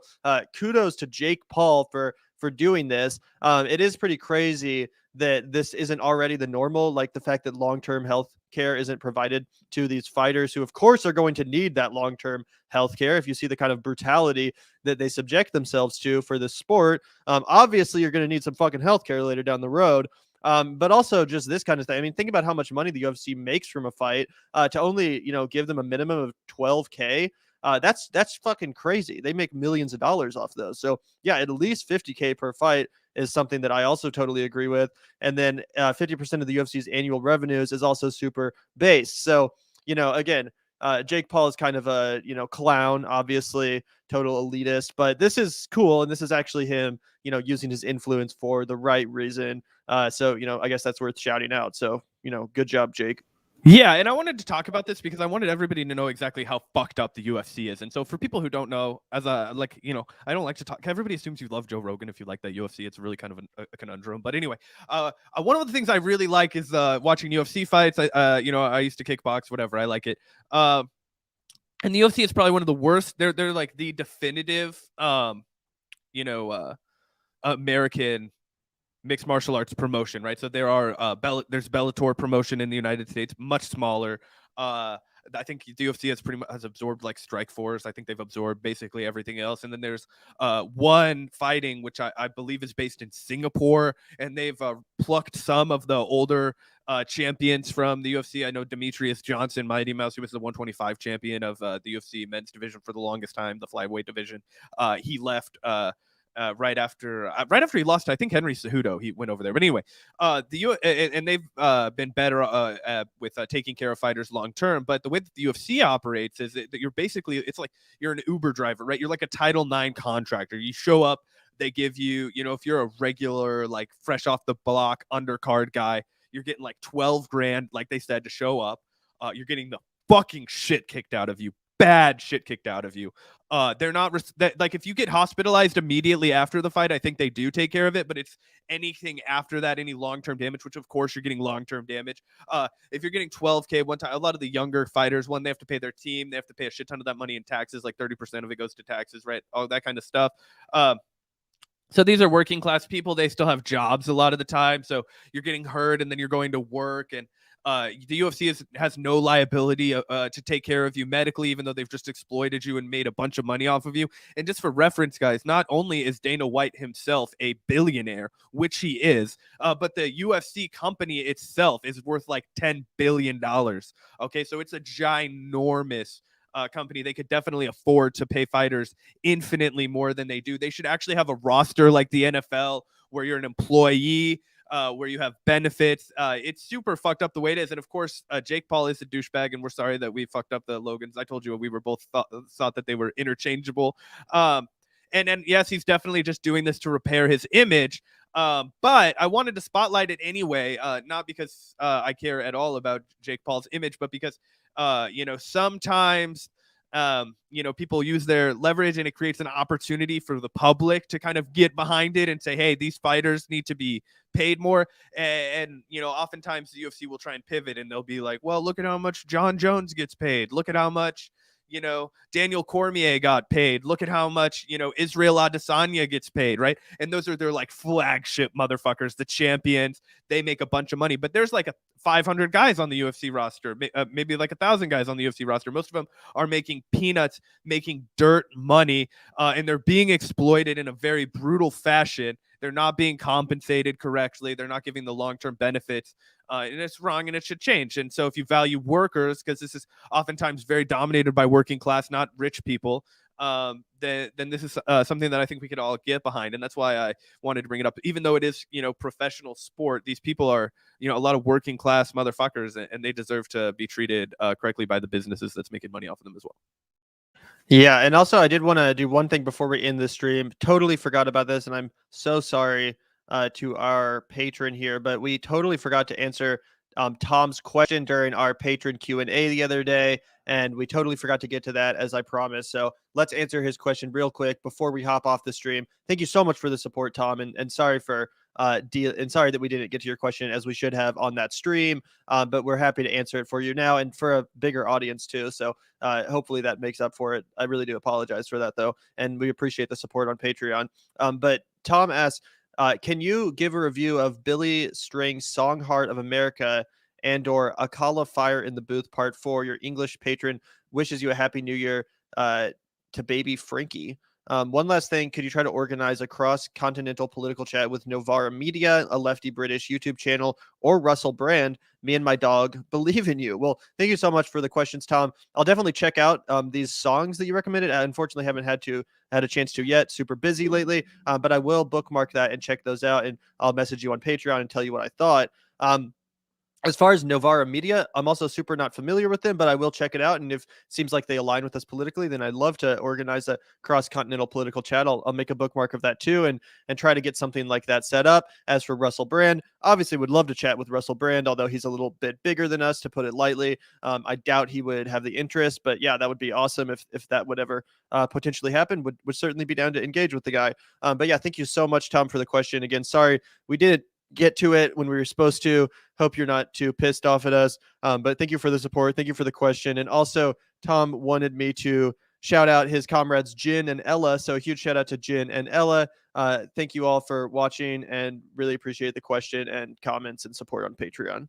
Kudos to Jake Paul for doing this. It is pretty crazy that this isn't already the normal, like the fact that long-term health care isn't provided to these fighters who of course are going to need that long-term health care. If you see the kind of brutality that they subject themselves to for this sport, obviously you're going to need some fucking health care later down the road. But also just this kind of thing. I mean, think about how much money the UFC makes from a fight to only, give them a minimum of $12K. That's fucking crazy. They make millions of dollars off those. So yeah, at least $50K per fight is something that I also totally agree with. And then 50% of the UFC's annual revenues is also super base. So, again, Jake Paul is kind of a, clown, obviously total elitist, but this is cool. And this is actually him, using his influence for the right reason. So, I guess that's worth shouting out. So, good job, Jake. Yeah, and I wanted to talk about this because I wanted everybody to know exactly how fucked up the UFC is. And so for people who don't know, I don't like to talk. Everybody assumes you love Joe Rogan if you like that UFC. It's really kind of a conundrum. But anyway, one of the things I really like is watching UFC fights. I used to kickbox, whatever. I like it. And the UFC is probably one of the worst. They're like the definitive, American mixed martial arts promotion, right? So there are there's Bellator promotion in the United States, much smaller. I think the UFC has absorbed like Strikeforce. I think they've absorbed basically everything else. And then there's One Fighting, which I believe is based in Singapore, and they've plucked some of the older champions from the UFC. I know Demetrius Johnson, Mighty Mouse, who was the 125 champion of the UFC men's division for the longest time, the flyweight division. He left. Right after he lost, I think Henry Cejudo, he went over there. But anyway, and they've been better with taking care of fighters long term. But the way that the UFC operates is that you're basically, it's like you're an Uber driver, right? You're like a Title IX contractor. You show up, they give you, if you're a regular, like fresh off the block undercard guy, you're getting like 12 grand, like they said, to show up. You're getting the fucking shit kicked out of you. Bad shit kicked out of you. They're not like if you get hospitalized immediately after the fight, I think they do take care of it, but it's anything after that, any long-term damage, which of course you're getting long-term damage. If you're getting 12K one time, a lot of the younger fighters, they have to pay their team, they have to pay a shit ton of that money in taxes, like 30% of it goes to taxes, right? All that kind of stuff. So these are working class people. They still have jobs a lot of the time. So you're getting hurt and then you're going to work, and the UFC has no liability to take care of you medically, even though they've just exploited you and made a bunch of money off of you. And just for reference, guys, not only is Dana White himself a billionaire, which he is, but the UFC company itself is worth like $10 billion. Okay, so it's a ginormous company. They could definitely afford to pay fighters infinitely more than they do. They should actually have a roster like the NFL where you're an employee, where you have benefits. It's super fucked up the way it is. And of course, Jake Paul is a douchebag, and we're sorry that we fucked up the Logans. I told you we were both thought that they were interchangeable. And then, yes, he's definitely just doing this to repair his image. But I wanted to spotlight it anyway, not because I care at all about Jake Paul's image, but because, sometimes people use their leverage and it creates an opportunity for the public to kind of get behind it and say, hey, these fighters need to be paid more. And oftentimes the UFC will try and pivot and they'll be like, well, look at how much John Jones gets paid. Look at how much, Daniel Cormier got paid. Look at how much, Israel Adesanya gets paid, right? And those are their like flagship motherfuckers, the champions. They make a bunch of money, but there's like 500 guys on the UFC roster, maybe like 1,000 guys on the UFC roster. Most of them are making peanuts, making dirt money, and they're being exploited in a very brutal fashion. They're not being compensated correctly. They're not giving the long-term benefits, and it's wrong, and it should change. And so if you value workers, because this is oftentimes very dominated by working class, not rich people, then this is something that I think we could all get behind. And that's why I wanted to bring it up. Even though it is, professional sport, these people are, a lot of working class motherfuckers, and they deserve to be treated correctly by the businesses that's making money off of them as well. Yeah, and also I did want to do one thing before we end the stream. Totally forgot about this, and I'm so sorry to our patron here, but we totally forgot to answer Tom's question during our patron Q&A the other day, and we totally forgot to get to that as I promised. So let's answer his question real quick before we hop off the stream. Thank you so much for the support, Tom, and sorry for and sorry that we didn't get to your question as we should have on that stream, but we're happy to answer it for you now and for a bigger audience too. So hopefully that makes up for it. I really do apologize for that though, and we appreciate the support on Patreon. But Tom asks, can you give a review of Billy Strings' Song Heart of America and/or Akala Fire in the Booth Part 4? Your English patron wishes you a happy new year, to baby Frankie. One last thing, could you try to organize a cross-continental political chat with Novara Media, a lefty British YouTube channel, or Russell Brand? Me and my dog believe in you. Well, thank you so much for the questions, Tom. I'll definitely check out these songs that you recommended. I unfortunately haven't had a chance to yet. Super busy lately, but I will bookmark that and check those out, and I'll message you on Patreon and tell you what I thought. As far as Novara Media, I'm also super not familiar with them, but I will check it out. And if it seems like they align with us politically, then I'd love to organize a cross-continental political chat. I'll make a bookmark of that too, and try to get something like that set up. As for Russell Brand, obviously would love to chat with Russell Brand, although he's a little bit bigger than us, to put it lightly. I doubt he would have the interest, but yeah, that would be awesome if that would ever potentially happen. Would certainly be down to engage with the guy. But yeah, thank you so much, Tom, for the question. Again, sorry we didn't get to it when we were supposed to. Hope you're not too pissed off at us. But thank you for the support. Thank you for the question. And also, Tom wanted me to shout out his comrades Jin and Ella. So a huge shout out to Jin and Ella. Thank you all for watching, and really appreciate the question and comments and support on Patreon.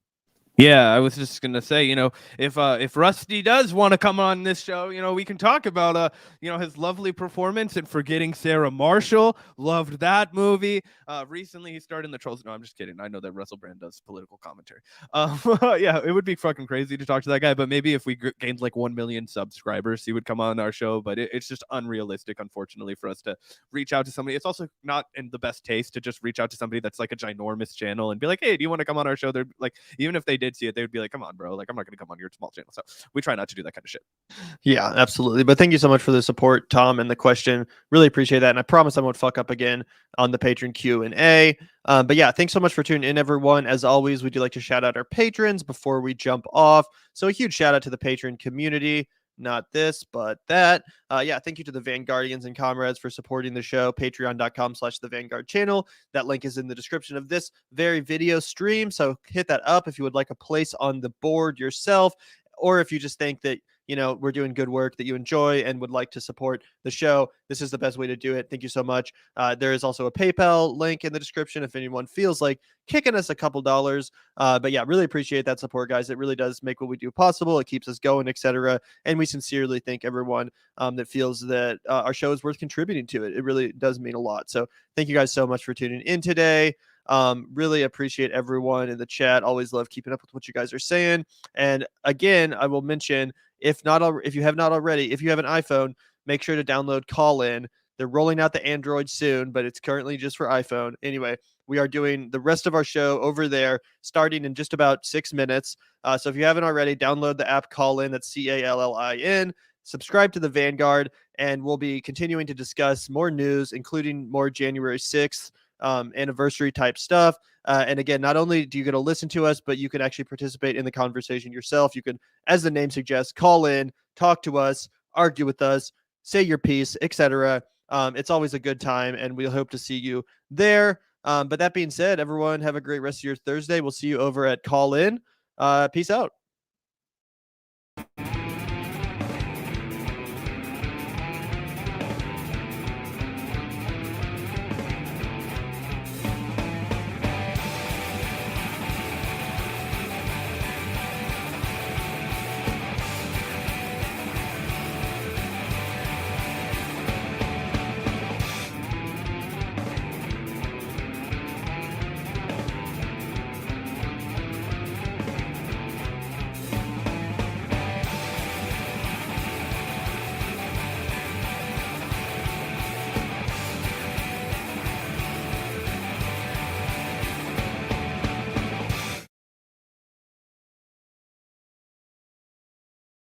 Yeah, I was just gonna say, if Rusty does want to come on this show, we can talk about his lovely performance in Forgetting Sarah Marshall. Loved that movie. Recently he starred in The Trolls. No, I'm just kidding. I know that Russell Brand does political commentary. Yeah, it would be fucking crazy to talk to that guy. But maybe if we gained like 1 million subscribers, he would come on our show. But it's just unrealistic, unfortunately, for us to reach out to somebody. It's also not in the best taste to just reach out to somebody that's like a ginormous channel and be like, hey, do you want to come on our show? They're like, even if they did see it, they would be like, come on, bro, like I'm not gonna come on your small channel. So we try not to do that kind of shit. Yeah, absolutely. But thank you so much for the support, Tom, and the question. Really appreciate that, and I promise I won't fuck up again on the patron Q&A. But yeah, thanks so much for tuning in, everyone. As always, we do like to shout out our patrons before we jump off. So a huge shout out to the patron community. Not this, but that. Yeah, thank you to the Vanguardians and comrades for supporting the show. Patreon.com/the Vanguard channel. That link is in the description of this very video stream. So hit that up if you would like a place on the board yourself, or if you just think that we're doing good work that you enjoy and would like to support the show. This is the best way to do it. Thank you so much. There is also a PayPal link in the description if anyone feels like kicking us a couple dollars. But yeah, really appreciate that support, guys. It really does make what we do possible. It keeps us going, etc. And we sincerely thank everyone that feels that our show is worth contributing to it. It really does mean a lot. So thank you guys so much for tuning in today. Really appreciate everyone in the chat. Always love keeping up with what you guys are saying. And again, I will mention, if you have not already, if you have an iPhone, make sure to download Call-In. They're rolling out the Android soon, but it's currently just for iPhone. Anyway, we are doing the rest of our show over there starting in just about 6 minutes. So if you haven't already, download the app Call-In. That's Callin. Subscribe to the Vanguard, and we'll be continuing to discuss more news, including more January 6th anniversary type stuff. And again, not only do you get to listen to us, but you can actually participate in the conversation yourself. You can, as the name suggests, call in, talk to us, argue with us, say your piece, etc. It's always a good time, and we'll hope to see you there. But that being said, everyone have a great rest of your Thursday. We'll see you over at Call In. Peace out.